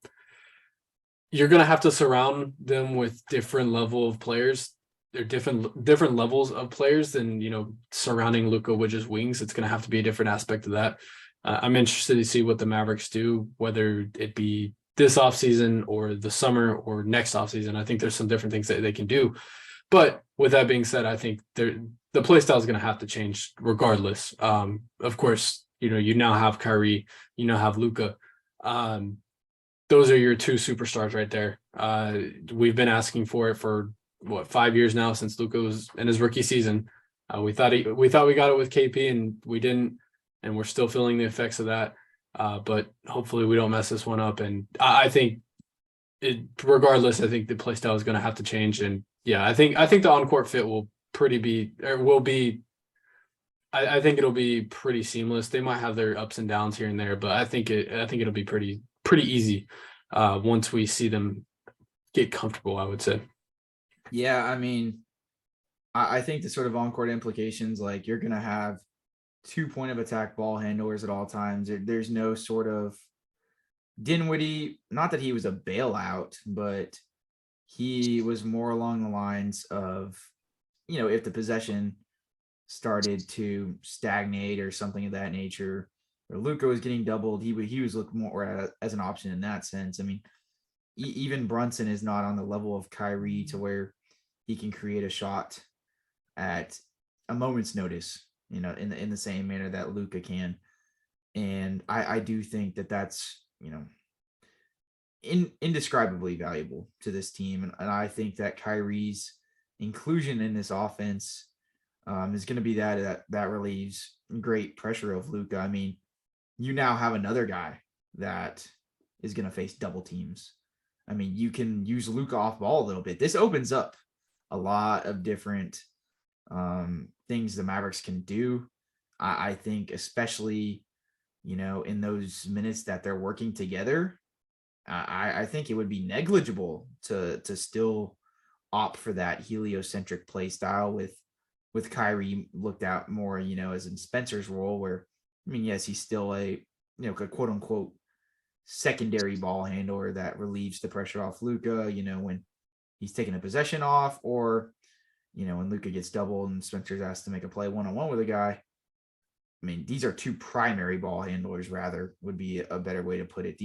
going to have to surround them with different level of players. They're different levels of players than, surrounding Luka with just wings. It's going to have to be a different aspect of that. I'm interested to see what the Mavericks do, whether it be this offseason or the summer or next offseason. I think there's some different things that they can do. But with that being said, I think the play style is going to have to change regardless. Of course, you now have Kyrie, you now have Luka. Those are your two superstars right there. We've been asking for it for 5 years now since Luka was in his rookie season. We thought we got it with KP and we didn't, and we're still feeling the effects of that. But hopefully we don't mess this one up. And I think regardless, I think the play style is going to have to change. And yeah, I think the on-court fit will be. I think it'll be pretty seamless. They might have their ups and downs here and there, but I think it'll be pretty easy once we see them get comfortable, I would say. Yeah, I mean, I think the sort of on-court implications, like you're going to have 2 point of attack ball handlers at all times. There's no sort of Dinwiddie, not that he was a bailout, but he was more along the lines of, if the possession started to stagnate or something of that nature, or Luka was getting doubled, he was looked more as an option in that sense. I mean, even Brunson is not on the level of Kyrie to where he can create a shot at a moment's notice, in the same manner that Luka can. And I do think that that's, indescribably valuable to this team. And I think that Kyrie's inclusion in this offense is going to be that relieves great pressure of Luka. I mean, you now have another guy that is going to face double teams. I mean, you can use Luka off ball a little bit. This opens up a lot of different things the Mavericks can do. I think especially, in those minutes that they're working together, I think it would be negligible to still opt for that heliocentric play style with Kyrie looked out more, as in Spencer's role where, I mean, yes, he's still a quote unquote secondary ball handler that relieves the pressure off Luka, when he's taking a possession off, or, when Luka gets doubled and Spencer's asked to make a play one-on-one with a guy. I mean, these are two primary ball handlers, rather, would be a better way to put it.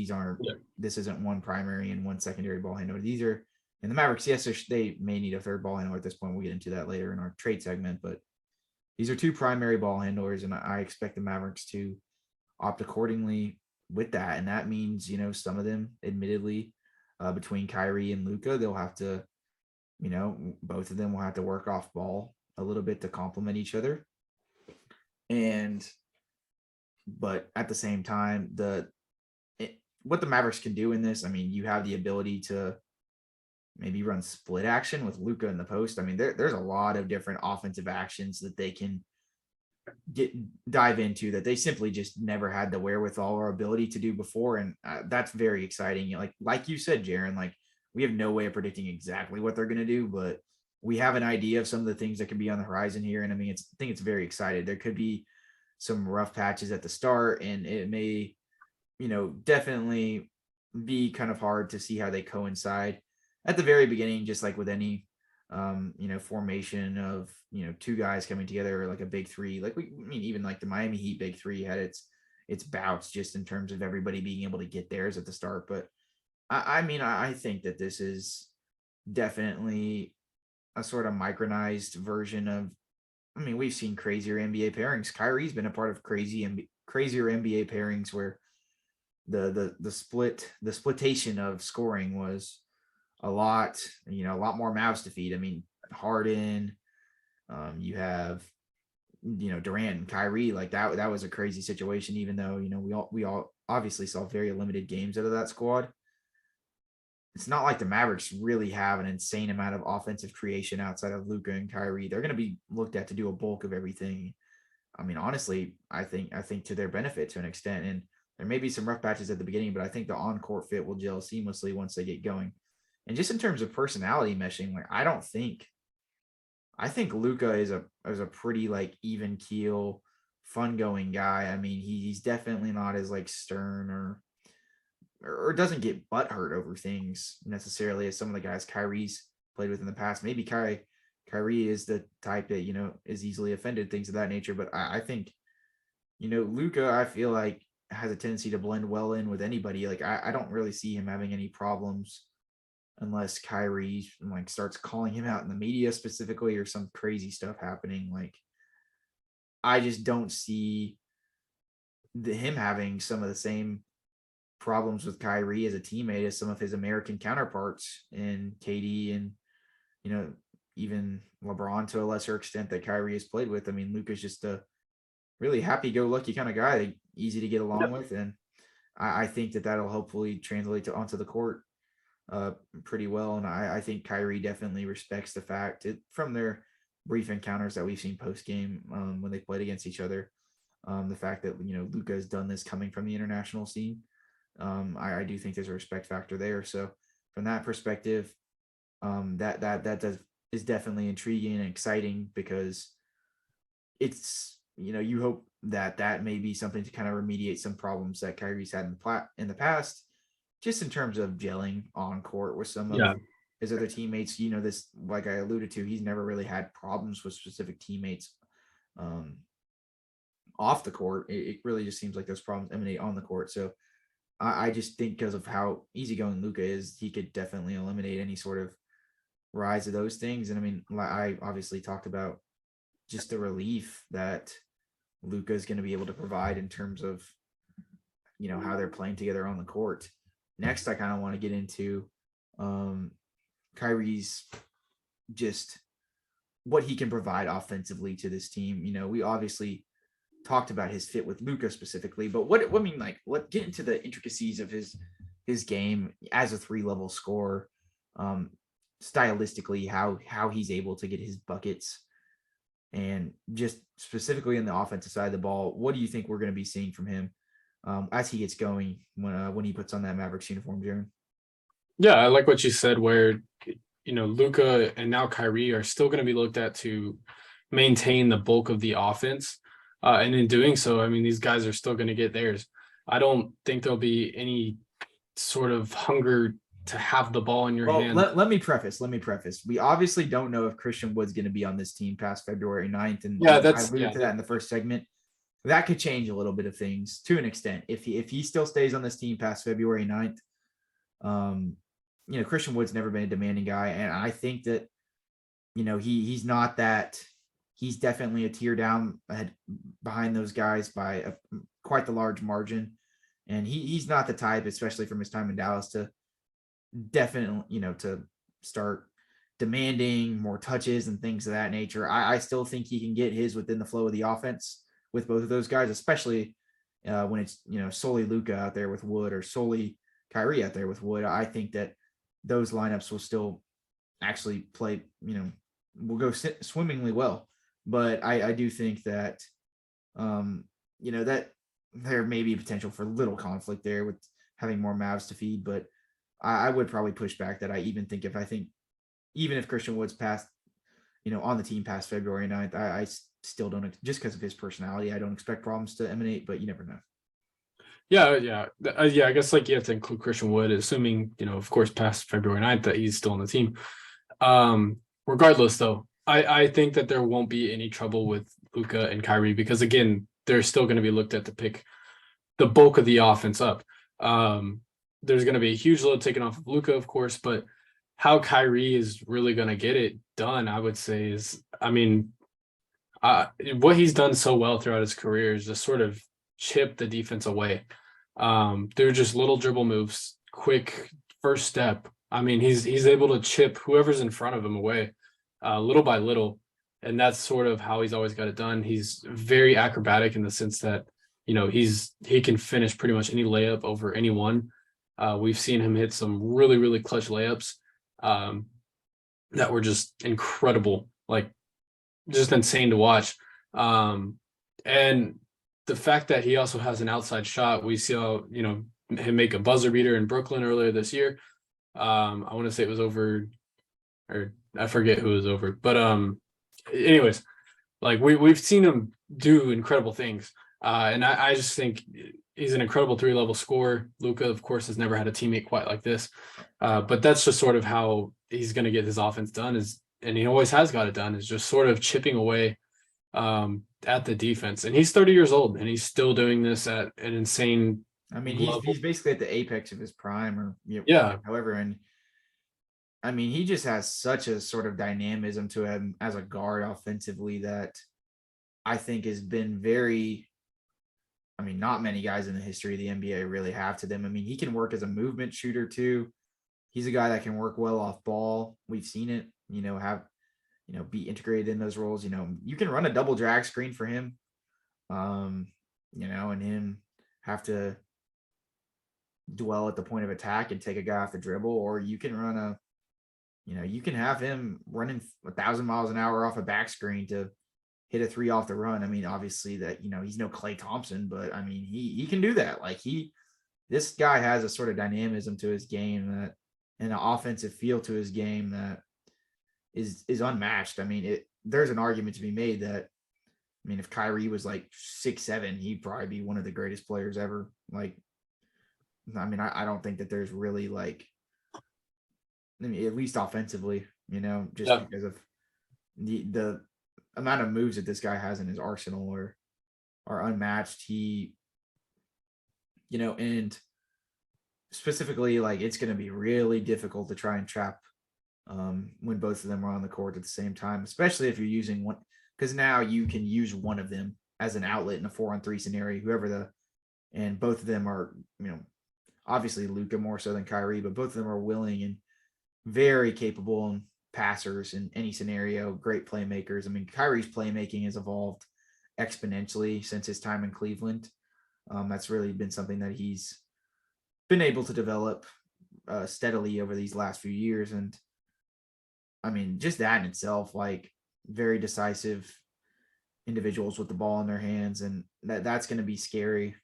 This isn't one primary and one secondary ball handler. These are, and the Mavericks, yes, they may need a third ball handler at this point. We'll get into that later in our trade segment, but these are two primary ball handlers, and I expect the Mavericks to opt accordingly with that. And that means, some of them, admittedly, between Kyrie and Luka, they'll have to, both of them will have to work off ball a little bit to complement each other. But at the same time, what the Mavericks can do in this, I mean, you have the ability to maybe run split action with Luka in the post. I mean, there's a lot of different offensive actions that they can dive into that they simply just never had the wherewithal or ability to do before. And that's very exciting. Like you said, Jaren, like we have no way of predicting exactly what they're going to do, but we have an idea of some of the things that could be on the horizon here. And I mean, I think it's very exciting. There could be some rough patches at the start, and it may, definitely be kind of hard to see how they coincide at the very beginning, just like with any, formation of, two guys coming together, like a big three. Even like the Miami Heat big three had its bouts just in terms of everybody being able to get theirs at the start. But I think that this is definitely a sort of micronized version of, we've seen crazier NBA pairings. Kyrie's been a part of crazier NBA pairings where, the splitation of scoring was a lot more Mavs to feed. I mean, Harden, you have Durant and Kyrie, like that was a crazy situation, even though we all obviously saw very limited games out of that squad. It's not like the Mavericks really have an insane amount of offensive creation outside of Luka and Kyrie. They're going to be looked at to do a bulk of everything. I mean, honestly, I think to their benefit to an extent. And there may be some rough patches at the beginning, but I think the on-court fit will gel seamlessly once they get going. And just in terms of personality meshing, like I think Luka is a pretty like even keel, fun going guy. I mean, he's definitely not as like stern or doesn't get butthurt over things necessarily as some of the guys Kyrie's played with in the past. Maybe Kyrie is the type that, is easily offended, things of that nature. But I think, Luka, I feel like has a tendency to blend well in with anybody. Like I don't really see him having any problems unless Kyrie like starts calling him out in the media specifically or some crazy stuff happening. Like I just don't see him having some of the same problems with Kyrie as a teammate as some of his American counterparts in KD and, even LeBron to a lesser extent that Kyrie has played with. I mean, Luka's just a really happy-go-lucky kind of guy, easy to get along with. And I think that'll hopefully translate onto the court pretty well. And I think Kyrie definitely respects the fact from their brief encounters that we've seen post-game when they played against each other, the fact that, Luka has done this coming from the international scene. I do think there's a respect factor there. So from that perspective, that is definitely intriguing and exciting because it's, you hope that may be something to kind of remediate some problems that Kyrie's had in the past, just in terms of gelling on court with some of his other teammates. This, like I alluded to, he's never really had problems with specific teammates off the court. It really just seems like those problems emanate on the court. So I just think because of how easygoing Luka is, he could definitely eliminate any sort of rise of those things. And I mean, I obviously talked about just the relief that Luka is going to be able to provide in terms of, how they're playing together on the court. Next, I kind of want to get into Kyrie's just what he can provide offensively to this team. We obviously talked about his fit with Luka specifically, but what get into the intricacies of his game as a 3-level scorer, stylistically, how he's able to get his buckets, and just specifically in the offensive side of the ball. What do you think we're going to be seeing from him as he gets going when he puts on that Mavericks uniform, Jaren? Yeah, I like what you said, where Luka and now Kyrie are still going to be looked at to maintain the bulk of the offense. And in doing so, I mean, these guys are still going to get theirs. I don't think there'll be any sort of hunger to have the ball in your hand. Let me preface. We obviously don't know if Christian Wood's going to be on this team past February 9th. And I alluded to that in the first segment. That could change a little bit of things to an extent. If he still stays on this team past February 9th, Christian Wood's never been a demanding guy. And I think that, he's not that. He's definitely a tier down behind those guys by quite the large margin. And he's not the type, especially from his time in Dallas, to definitely, to start demanding more touches and things of that nature. I still think he can get his within the flow of the offense with both of those guys, especially when it's, solely Luka out there with Wood or solely Kyrie out there with Wood. I think that those lineups will still actually play, will go swimmingly well. But I do think that, that there may be potential for little conflict there with having more Mavs to feed. But I would probably push back that even if Christian Wood's passed, on the team past February 9th, I still don't, just because of his personality, I don't expect problems to emanate, but you never know. Yeah. I guess like you have to include Christian Wood, assuming, of course, past February 9th that he's still on the team. Regardless, though, I think that there won't be any trouble with Luka and Kyrie because, again, they're still going to be looked at to pick the bulk of the offense up. There's going to be a huge load taken off of Luka, of course, but how Kyrie is really going to get it done, I would say, is, what he's done so well throughout his career is just sort of chip the defense away. They're just little dribble moves, quick first step. I mean, he's able to chip whoever's in front of him away, little by little, and that's sort of how he's always got it done. He's very acrobatic in the sense that he can finish pretty much any layup over anyone. We've seen him hit some really, really clutch layups that were just incredible, like just insane to watch. And the fact that he also has an outside shot, we saw, him make a buzzer beater in Brooklyn earlier this year. I want to say it was over, or I forget who it was over, but anyways, like we've seen him do incredible things. And I just think he's an incredible 3-level scorer. Luka, of course, has never had a teammate quite like this. But that's just sort of how he's going to get his offense done, and he always has got it done, is just sort of chipping away at the defense. And he's 30 years old, and he's still doing this at an insane. I mean, he's basically at the apex of his prime, or however. And I mean, he just has such a sort of dynamism to him as a guard offensively that I think has been very. I mean, not many guys in the history of the NBA really have to them. I mean, he can work as a movement shooter too. He's a guy that can work well off ball. We've seen it, be integrated in those roles. You can run a double drag screen for him, and him have to dwell at the point of attack and take a guy off the dribble, or you can run you can have him running 1,000 miles an hour off a back screen to hit a 3 off the run. I mean, obviously that, he's no Klay Thompson, but I mean, he can do that. Like this guy has a sort of dynamism to his game and an offensive feel to his game that is unmatched. I mean, there's an argument to be made that, I mean, if Kyrie was like 6'7", he'd probably be one of the greatest players ever. Like, I mean, I don't think that there's really like, I mean, at least offensively, because of the amount of moves that this guy has in his arsenal are unmatched. And specifically, like, it's going to be really difficult to try and trap when both of them are on the court at the same time, especially if you're using one, because now you can use one of them as an outlet in a 4-on-3 scenario, and both of them are, obviously Luka more so than Kyrie, but both of them are willing and very capable passers in any scenario, great playmakers. I mean, Kyrie's playmaking has evolved exponentially since his time in Cleveland. That's really been something that he's been able to develop steadily over these last few years. And I mean, just that in itself, like, very decisive individuals with the ball in their hands, and that's going to be scary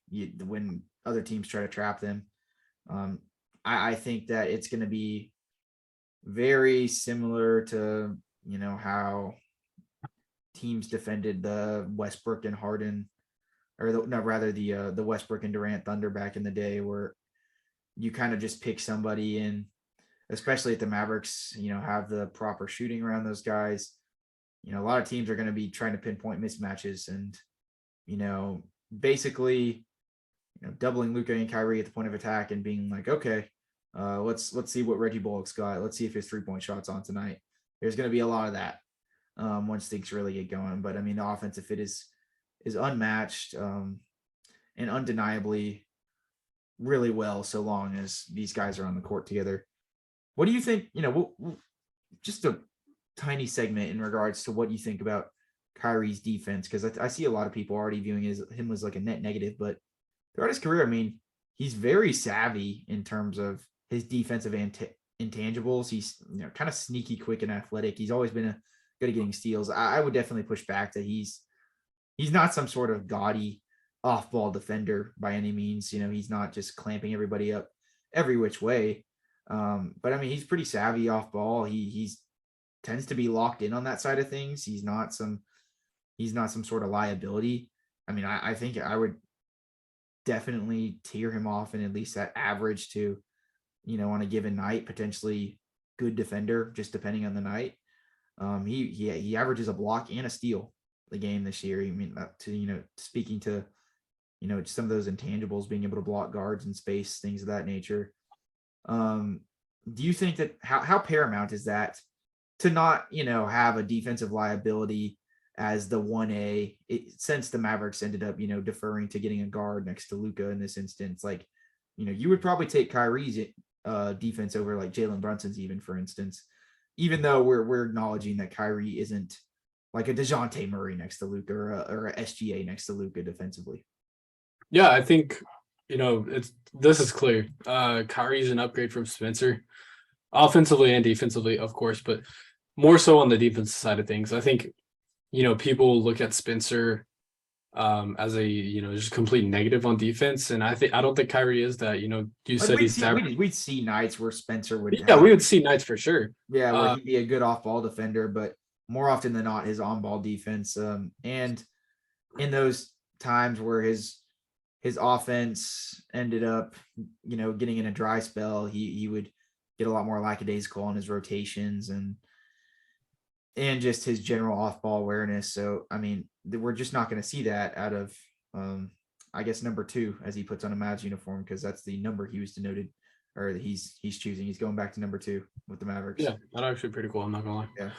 when other teams try to trap them. I think that it's going to be very similar to how teams defended the Westbrook and Harden, or the Westbrook and Durant Thunder back in the day, where you kind of just pick somebody, and especially at the Mavericks, have the proper shooting around those guys. A lot of teams are going to be trying to pinpoint mismatches and basically doubling Luka and Kyrie at the point of attack and being like, okay, let's see what Reggie Bullock's got. Let's see if his 3-point shot's on tonight. There's going to be a lot of that once things really get going. But I mean, the offensive fit is unmatched and undeniably really well, so long as these guys are on the court together. What do you think? We'll just a tiny segment in regards to what you think about Kyrie's defense, because I see a lot of people already viewing him as like a net negative, but throughout his career, I mean, he's very savvy in terms of his defensive intangibles. He's kind of sneaky, quick, and athletic. He's always been good at getting steals. I would definitely push back that he's not some sort of gaudy off-ball defender by any means. He's not just clamping everybody up every which way. But I mean, he's pretty savvy off ball. He's tends to be locked in on that side of things. He's not some sort of liability. I mean, I think I would definitely tier him off in at least that average to, on a given night, potentially good defender, just depending on the night. He averages a block and a steal the game this year. I mean, speaking to, some of those intangibles, being able to block guards in space, things of that nature. Do you think that how paramount is that to not, have a defensive liability as the 1A, since the Mavericks ended up, deferring to getting a guard next to Luka in this instance. Like, you would probably take Kyrie's defense over like Jalen Brunson's, even, for instance, even though we're acknowledging that Kyrie isn't like a DeJounte Murray next to Luka or a SGA next to Luka defensively. Yeah, I think, this is clear. Kyrie's an upgrade from Spencer, offensively and defensively, of course, but more so on the defensive side of things. I think, people look at Spencer as a, just complete negative on defense. And I don't think Kyrie is that. You said we'd see nights where Spencer would we would see nights for sure. Yeah, where he'd be a good off-ball defender, but more often than not, his on-ball defense. And in those times where his offense ended up, getting in a dry spell, he would get a lot more lackadaisical on his rotations and just his general off-ball awareness. So, I mean, we're just not going to see that out of, I guess, number 2, as he puts on a Mavs uniform, because that's the number he was denoted, or that he's choosing. He's going back to number 2 with the Mavericks. Yeah, that's actually pretty cool. I'm not gonna lie. Yeah.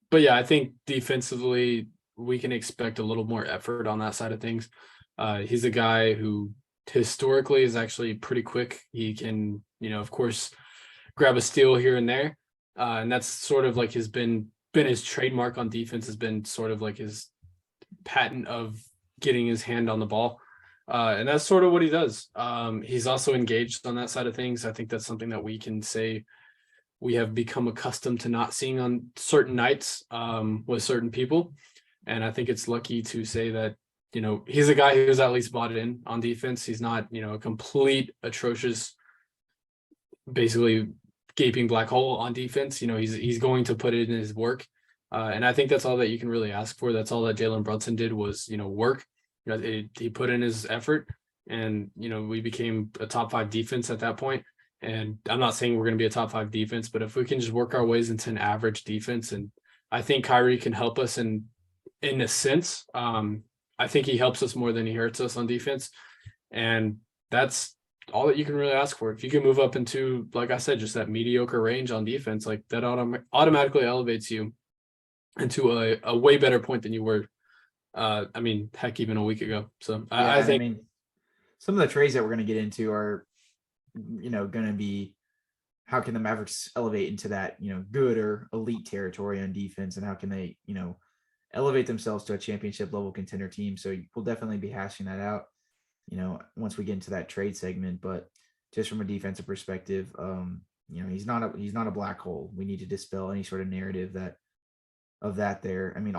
But yeah, I think defensively we can expect a little more effort on that side of things. He's a guy who historically is actually pretty quick. He can, of course, grab a steal here and there. And that's sort of like been his trademark on defense, has been sort of like his patent of getting his hand on the ball. And that's sort of what he does. He's also engaged on that side of things. I think that's something that we can say we have become accustomed to not seeing on certain nights with certain people. And I think it's lucky to say that, he's a guy who's at least bought in on defense. He's not, a complete atrocious, basically gaping black hole on defense. He's going to put it in his work. And I think that's all that you can really ask for. That's all that Jalen Brunson did was, work. He put in his effort, and, we became a top 5 defense at that point. And I'm not saying we're going to be a top 5 defense, but if we can just work our ways into an average defense, and I think Kyrie can help us in a sense. I think he helps us more than he hurts us on defense. And that's all that you can really ask for. If you can move up into, like I said, just that mediocre range on defense, like that automatically elevates you into a way better point than you were. Heck, even a week ago. So yeah, I think some of the trades that we're going to get into are, going to be, how can the Mavericks elevate into that, good or elite territory on defense, and how can they, elevate themselves to a championship level contender team. So we'll definitely be hashing that out, once we get into that trade segment. But just from a defensive perspective, he's not a black hole. We need to dispel any sort of narrative of that there. I mean,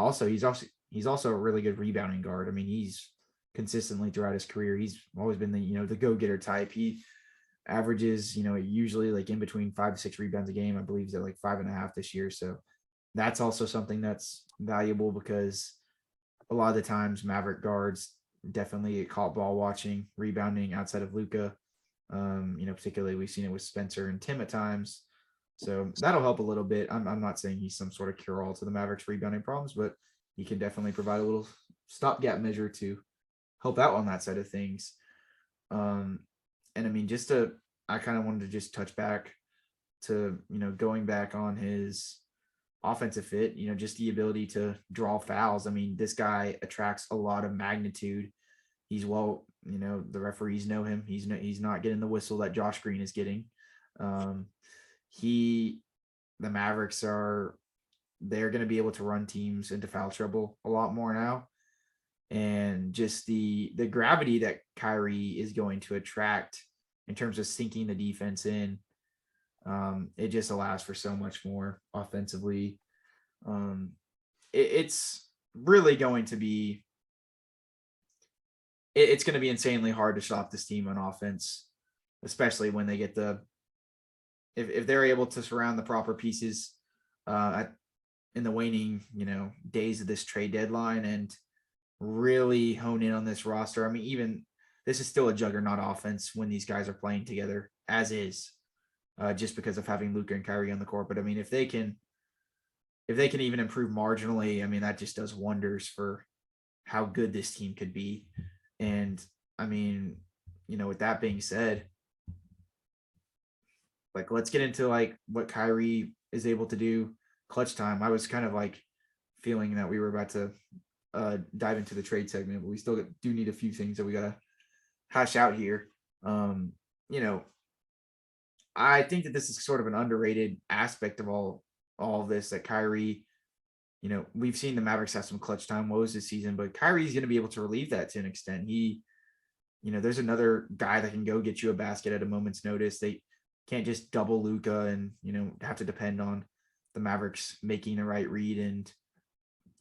he's also a really good rebounding guard. I mean, he's consistently throughout his career, he's always been the go-getter type. He averages, usually like in between 5 to 6 rebounds a game. I believe he's at like 5.5 this year. So that's also something that's valuable, because a lot of the times Maverick guards definitely get caught ball watching, rebounding outside of Luka. Particularly we've seen it with Spencer and Tim at times. So that'll help a little bit. I'm not saying he's some sort of cure-all to the Mavericks rebounding problems, but he can definitely provide a little stopgap measure to help out on that side of things. And I mean, I kind of wanted to just touch back to, going back on his offensive fit, just the ability to draw fouls. I mean, this guy attracts a lot of magnitude. He's the referees know him. He's not getting the whistle that Josh Green is getting. The Mavericks they're going to be able to run teams into foul trouble a lot more now. And just the gravity that Kyrie is going to attract in terms of sinking the defense in, it just allows for so much more offensively. It's really going to be, it's going to be insanely hard to stop this team on offense, especially when they get if they're able to surround the proper pieces in the waning, days of this trade deadline, and really hone in on this roster. I mean, even this is still a juggernaut offense when these guys are playing together, as is, just because of having Luka and Kyrie on the court. But I mean, if they can even improve marginally, I mean, that just does wonders for how good this team could be. And I mean, with that being said, like, let's get into like what Kyrie is able to do clutch time. I was kind of like feeling that we were about to dive into the trade segment, but we still do need a few things that we got to hash out here. You know, I think that this is sort of an underrated aspect of all of this, that Kyrie, you know, we've seen the Mavericks have some clutch time woes this season, but Kyrie's going to be able to relieve that to an extent. He, you know, there's another guy that can go get you a basket at a moment's notice. They can't just double Luka and, you know, have to depend on the Mavericks making the right read and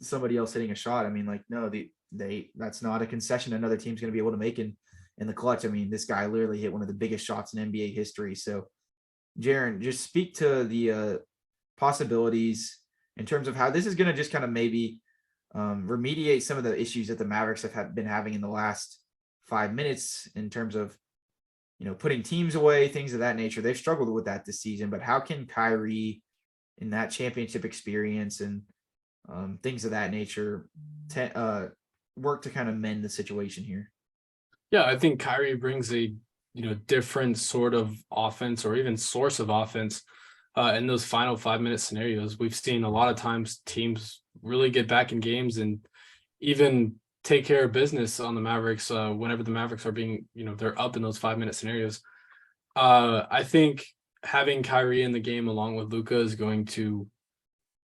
somebody else hitting a shot. I mean, like, no, that's not a concession another team's going to be able to make in the clutch. I mean, this guy literally hit one of the biggest shots in NBA history. So, Jaren, just speak to the possibilities in terms of how this is going to just kind of maybe remediate some of the issues that the Mavericks have been having in the last 5 minutes in terms of, you know, putting teams away, things of that nature. They've struggled with that this season, but how can Kyrie in that championship experience and things of that nature work to kind of mend the situation here? Yeah, I think Kyrie brings a different sort of offense, or even source of offense in those final 5 minute scenarios. We've seen a lot of times teams really get back in games and even take care of business on the Mavericks whenever the Mavericks are being, they're up in those 5 minute scenarios. I think having Kyrie in the game along with Luka is going to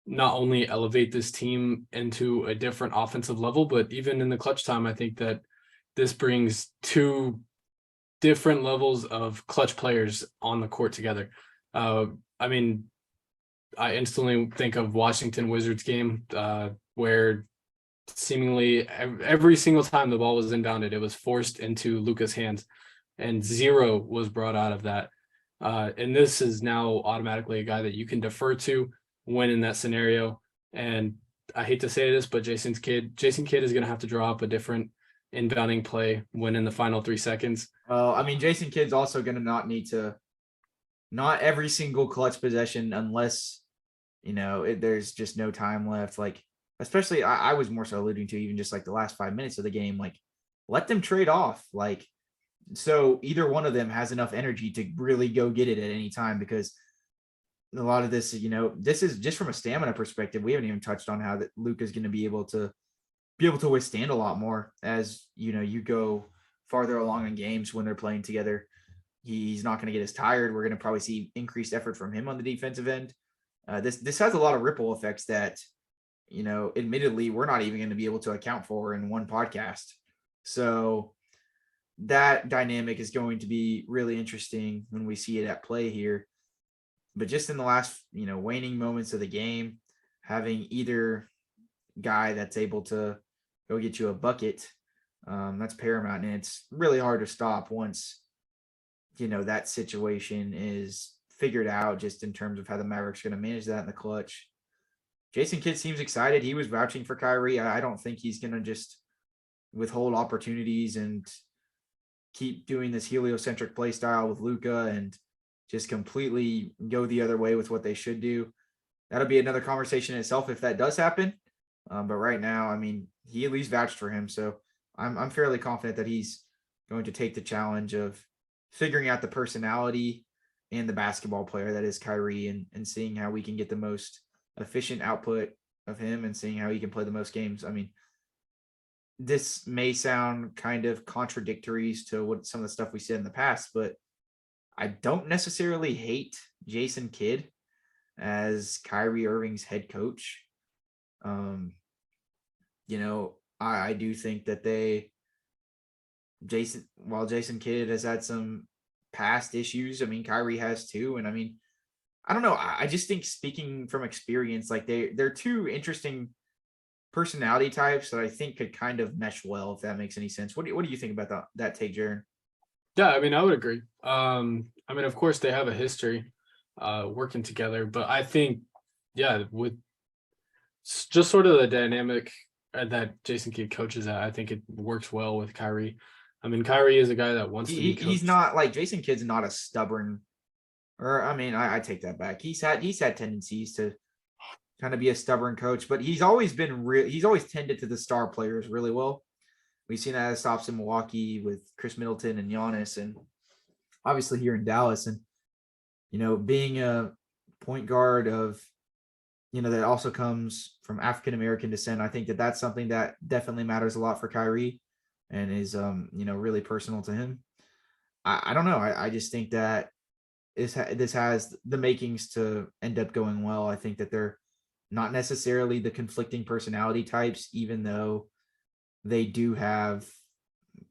not only elevate this team into a different offensive level, but even in the clutch time, I think that this brings two different levels of clutch players on the court together. I mean, I instantly think of Washington Wizards game where seemingly every single time the ball was inbounded, it was forced into Luka's hands and zero was brought out of that. And this is now automatically a guy that you can defer to when in that scenario. And I hate to say this, but Jason Kidd is going to have to draw up a different inbounding play when in the final 3 seconds. I mean, Jason Kidd's also going to not every single clutch possession, unless, there's just no time left. Like, especially I was more so alluding to even just like the last 5 minutes of the game, like let them trade off. Like, so either one of them has enough energy to really go get it at any time, because a lot of this, this is just from a stamina perspective. We haven't even touched on how that Luka is going to be able to withstand a lot more as, you go farther along in games when they're playing together. He's not going to get as tired. We're going to probably see increased effort from him on the defensive end. This has a lot of ripple effects that, admittedly, we're not even going to be able to account for in one podcast. So that dynamic is going to be really interesting when we see it at play here. But just in the last, waning moments of the game, having either guy that's able to go get you a bucket, that's paramount. And it's really hard to stop once, that situation is figured out, just in terms of how the Mavericks are going to manage that in the clutch. Jason Kidd seems excited. He was vouching for Kyrie. I don't think he's going to just withhold opportunities and keep doing this heliocentric play style with Luka and just completely go the other way with what they should do. That'll be another conversation in itself if that does happen. But right now, I mean, he at least vouched for him. So I'm fairly confident that he's going to take the challenge of figuring out the personality and the basketball player that is Kyrie, and seeing how we can get the most efficient output of him and seeing how he can play the most games. I mean, this may sound kind of contradictory to what some of the stuff we said in the past, but I don't necessarily hate Jason Kidd as Kyrie Irving's head coach. I do think that while Jason Kidd has had some past issues, I mean, Kyrie has too. And I mean, I don't know. I just think, speaking from experience, like they're two interesting personality types that I think could kind of mesh well, if that makes any sense. What do you think about that take, Jaren? Yeah, I mean, I would agree. Of course they have a history working together, but I think, with just sort of the dynamic that Jason Kidd coaches at, I think it works well with Kyrie. I mean, Kyrie is a guy that wants to be coached. He's not like Jason Kidd's not a stubborn, or I mean, I take that back. He's had tendencies to kind of be a stubborn coach, but he's always tended to the star players really well. We've seen that as stops in Milwaukee with Chris Middleton and Giannis, and obviously here in Dallas. And, being a point guard of that also comes from African American descent. I think that that's something that definitely matters a lot for Kyrie, and is really personal to him. I don't know. I just think that this has the makings to end up going well. I think that they're not necessarily the conflicting personality types, even though they do have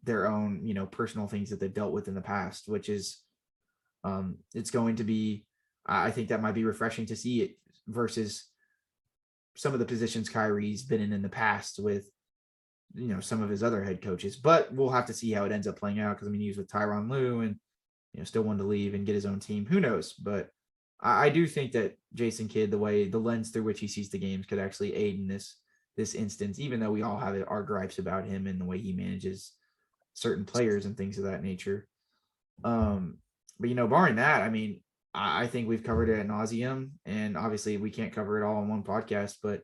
their own, personal things that they've dealt with in the past, which is, it's going to be, I think that might be refreshing to see it versus some of the positions Kyrie's been in the past with, some of his other head coaches. But we'll have to see how it ends up playing out, because he was with Tyronn Lue and still wanted to leave and get his own team. Who knows? But I do think that Jason Kidd, the lens through which he sees the games, could actually aid in this instance, even though we all have our gripes about him and the way he manages certain players and things of that nature. But barring that, I think we've covered it ad nauseum, and obviously we can't cover it all in one podcast, but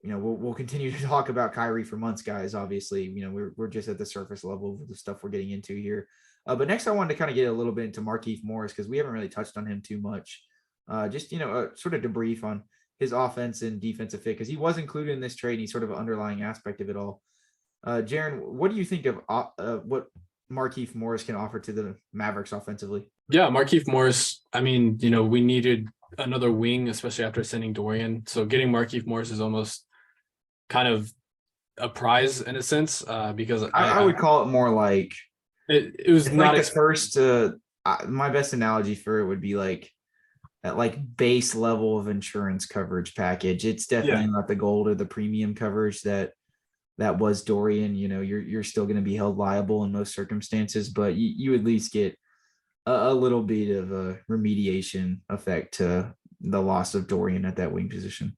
we'll continue to talk about Kyrie for months, guys. Obviously, we're just at the surface level of the stuff we're getting into here. But next, I wanted to kind of get a little bit into Markieff Morris, because we haven't really touched on him too much. Just a sort of debrief on his offense and defensive fit, because he was included in this trade, and he's sort of an underlying aspect of it all. Jaren, what do you think of what Markieff Morris can offer to the Mavericks offensively? Yeah, Markieff Morris, we needed another wing, especially after sending Dorian. So getting Markieff Morris is almost kind of a prize in a sense, because I would call it more like it was not like the first. My best analogy for it would be like that base level of insurance coverage package. It's definitely not the gold or the premium coverage that was Dorian. You're still going to be held liable in most circumstances, but you at least get a little bit of a remediation effect to the loss of Dorian at that wing position.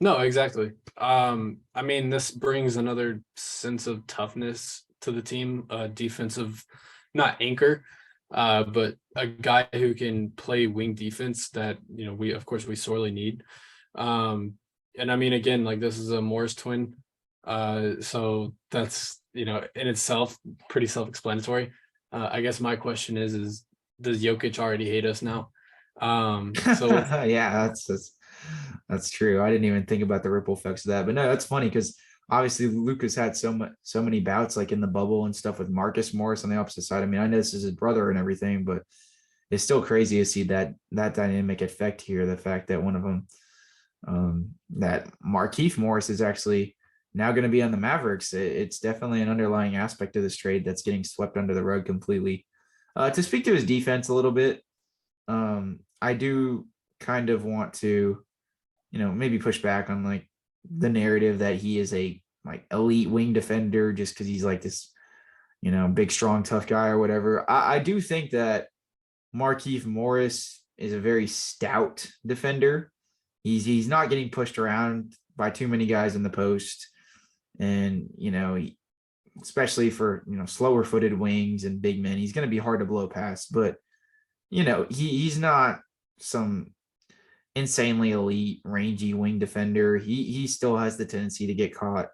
No, exactly. This brings another sense of toughness to the team, defensive, not anchor, but a guy who can play wing defense that, we sorely need. Again, this is a Morris twin. So that's, in itself, pretty self-explanatory. I guess my question is does Jokic already hate us now? Yeah, that's true. I didn't even think about the ripple effects of that, but no, that's funny, because obviously Luka's had so many bouts in the bubble and stuff with Marcus Morris on the opposite side. I know this is his brother and everything, but it's still crazy to see that dynamic effect here. The fact that one of them, that Markieff Morris, is actually now going to be on the Mavericks. It's definitely an underlying aspect of this trade that's getting swept under the rug completely. To speak to his defense a little bit, I do kind of want to, maybe push back on the narrative that he is a elite wing defender just because he's this, big, strong, tough guy or whatever. I do think that Markieff Morris is a very stout defender. He's not getting pushed around by too many guys in the post. And, especially for, slower footed wings and big men, he's going to be hard to blow past, but, he's not some insanely elite, rangy wing defender. He still has the tendency to get caught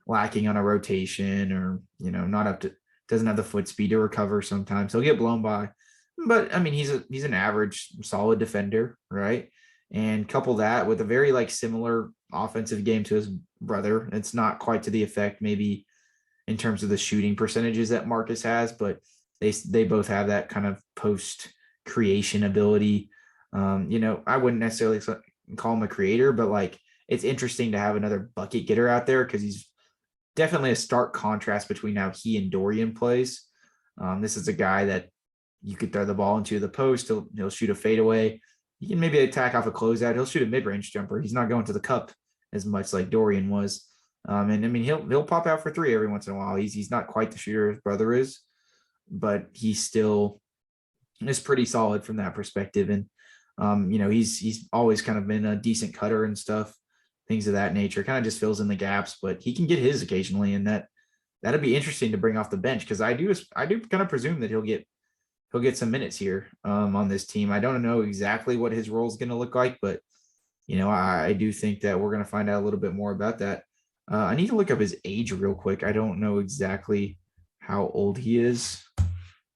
lacking on a rotation, or, not up to, doesn't have the foot speed to recover sometimes. He'll get blown by, but he's an average, solid defender, right? And couple that with a very similar offensive game to his brother. It's not quite to the effect maybe in terms of the shooting percentages that Marcus has, but they both have that kind of post creation ability. I wouldn't necessarily call him a creator, but it's interesting to have another bucket getter out there, because he's definitely a stark contrast between how he and Dorian plays. This is a guy that you could throw the ball into the post. He'll shoot a fadeaway. He can maybe attack off a closeout. He'll shoot a mid-range jumper. He's not going to the cup as much like Dorian was. He'll pop out for three every once in a while. He's not quite the shooter his brother is, but he still is pretty solid from that perspective. And he's always kind of been a decent cutter and stuff, things of that nature. Kind of just fills in the gaps, but he can get his occasionally, and that'd be interesting to bring off the bench, because I do kind of presume that he'll get some minutes here on this team. I don't know exactly what his role is going to look like, but I do think that we're going to find out a little bit more about that. I need to look up his age real quick. I don't know exactly how old he is,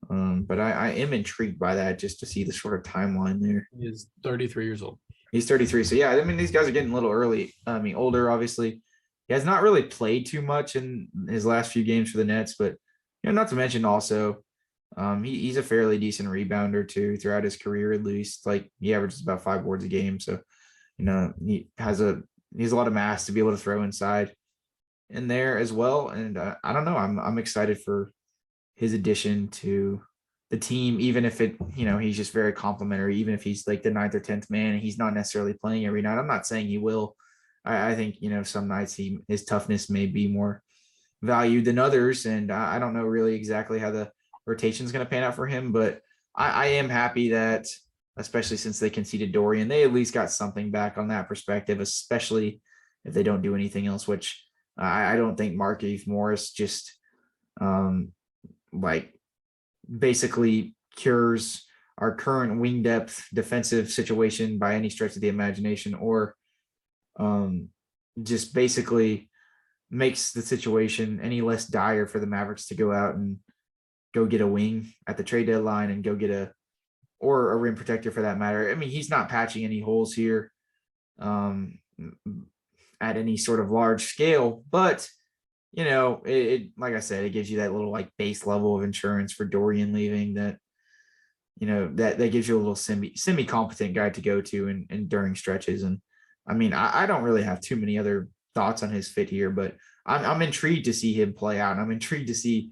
but I am intrigued by that, just to see the sort of timeline there. He is 33 years old. He's 33. So yeah, I mean, these guys are getting a little early. I mean, older, obviously. He has not really played too much in his last few games for the Nets, but not to mention also, he's a fairly decent rebounder too throughout his career, at least. Like he averages about 5 boards a game. So, he has a lot of mass to be able to throw inside in there as well. And I don't know. I'm excited for his addition to the team, even if he's just very complimentary, even if he's like the 9th or 10th man and he's not necessarily playing every night. I'm not saying he will. I think, some nights his toughness may be more valued than others. And I don't know really exactly how the rotation is going to pan out for him, but I am happy that, especially since they conceded Dorian, they at least got something back on that perspective, especially if they don't do anything else, which I don't think Markieff Morris just basically cures our current wing depth defensive situation by any stretch of the imagination, or just basically makes the situation any less dire for the Mavericks to go out and go get a wing at the trade deadline and go get or a rim protector for that matter. I mean, he's not patching any holes here at any sort of large scale, but it like I said, it gives you that little like base level of insurance for Dorian leaving that, that gives you a little semi-competent guy to go to and during stretches. And I mean, I don't really have too many other thoughts on his fit here, but I'm intrigued to see him play out. And I'm intrigued to see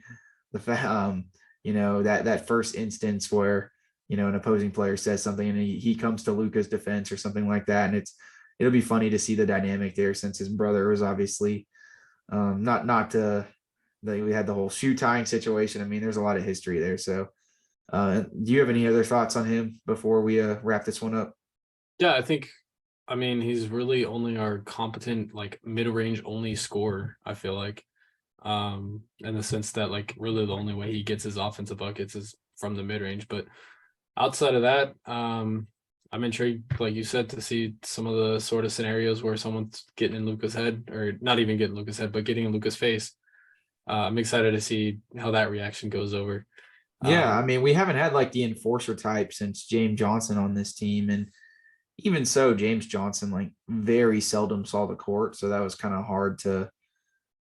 that first instance where, an opposing player says something and he comes to Luka's defense or something like that. And it'll be funny to see the dynamic there, since his brother was obviously we had the whole shoe tying situation. I mean, there's a lot of history there. So do you have any other thoughts on him before we wrap this one up? Yeah, I mean, he's really only our competent, like mid-range only scorer, I feel like. In the sense that like really the only way he gets his offensive buckets is from the mid-range. But outside of that, I'm intrigued, like you said, to see some of the sort of scenarios where someone's getting in Luka's head, or not even getting Luka's head, but getting in Luka's face. I'm excited to see how that reaction goes over. Yeah, I mean, we haven't had like the enforcer type since James Johnson on this team. And even so, James Johnson like very seldom saw the court. So that was kind of hard to,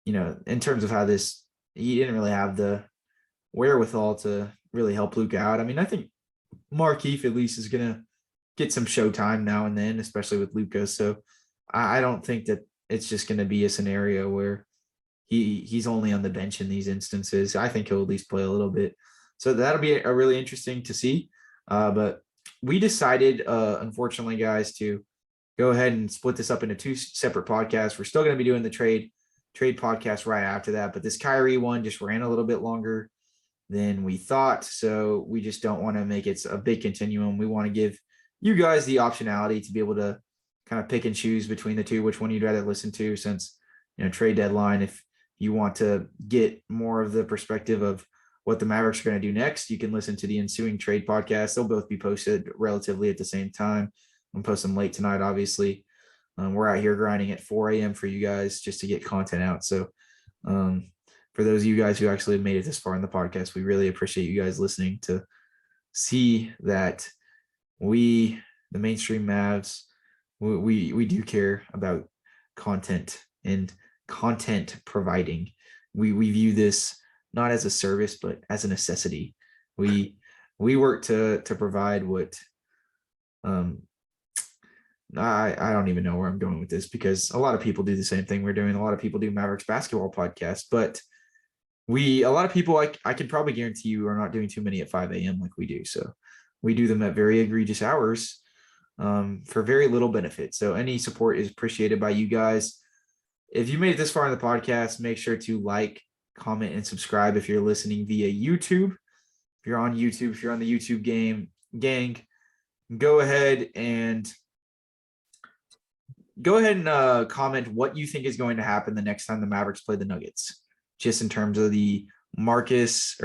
in terms of how he didn't really have the wherewithal to really help Luka out. I mean, I think Markieff at least is going to get some show time now and then, especially with Luka. So I don't think that it's just going to be a scenario where he's only on the bench in these instances. I think he'll at least play a little bit. So that'll be a really interesting to see. But we decided, unfortunately, guys, to go ahead and split this up into 2 separate podcasts. We're still going to be doing the trade podcast right after that, but this Kyrie one just ran a little bit longer than we thought. So we just don't want to make it a big continuum. We want to give you guys the optionality to be able to kind of pick and choose between the two, which one you'd rather listen to, since, trade deadline. If you want to get more of the perspective of what the Mavericks are going to do next, you can listen to the ensuing trade podcast. They'll both be posted relatively at the same time. I'm post them late tonight, obviously. We're out here grinding at 4 a.m. for you guys just to get content out. So for those of you guys who actually made it this far in the podcast, we really appreciate you guys listening to see that we, the mainstream Mavs, we do care about content and content providing. We view this not as a service, but as a necessity. We work to provide what I don't even know where I'm going with this, because a lot of people do the same thing we're doing. A lot of people do Mavericks basketball podcasts, but a lot of people, I can probably guarantee you, are not doing too many at 5 a.m. like we do. So we do them at very egregious hours for very little benefit. So any support is appreciated by you guys. If you made it this far in the podcast, make sure to like, comment, and subscribe if you're listening via YouTube. If you're on YouTube, if you're on the YouTube gang, go ahead and comment what you think is going to happen the next time the Mavericks play the Nuggets, just in terms of the Markieff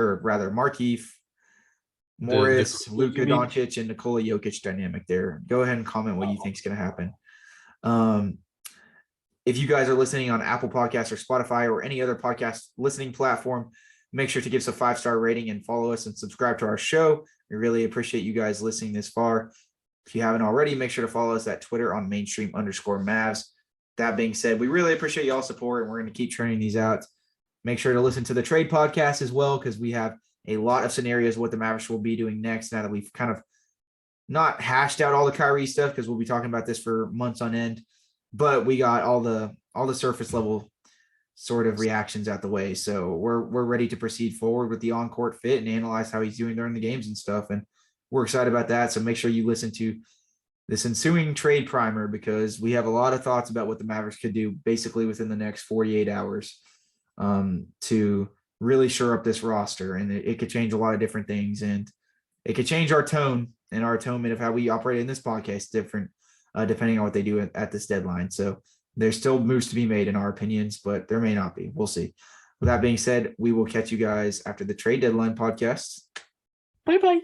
Morris, Luka Doncic, and Nikola Jokic dynamic there. Go ahead and comment what you think is going to happen. If you guys are listening on Apple Podcasts or Spotify or any other podcast listening platform, make sure to give us a 5-star rating and follow us and subscribe to our show. We really appreciate you guys listening this far. If you haven't already, make sure to follow us at Twitter on mainstream_Mavs. That being said, we really appreciate y'all's support, and we're going to keep churning these out. Make sure to listen to the trade podcast as well, because we have a lot of scenarios what the Mavericks will be doing next now that we've kind of not hashed out all the Kyrie stuff, because we'll be talking about this for months on end, but we got all the surface level sort of reactions out the way. So we're ready to proceed forward with the on-court fit and analyze how he's doing during the games and stuff. And we're excited about that. So make sure you listen to this ensuing trade primer, because we have a lot of thoughts about what the Mavericks could do basically within the next 48 hours to really shore up this roster. And it could change a lot of different things, and it could change our tone and our atonement of how we operate in this podcast different, depending on what they do at this deadline. So there's still moves to be made in our opinions, but there may not be. We'll see. With that being said, we will catch you guys after the trade deadline podcast. Bye-bye.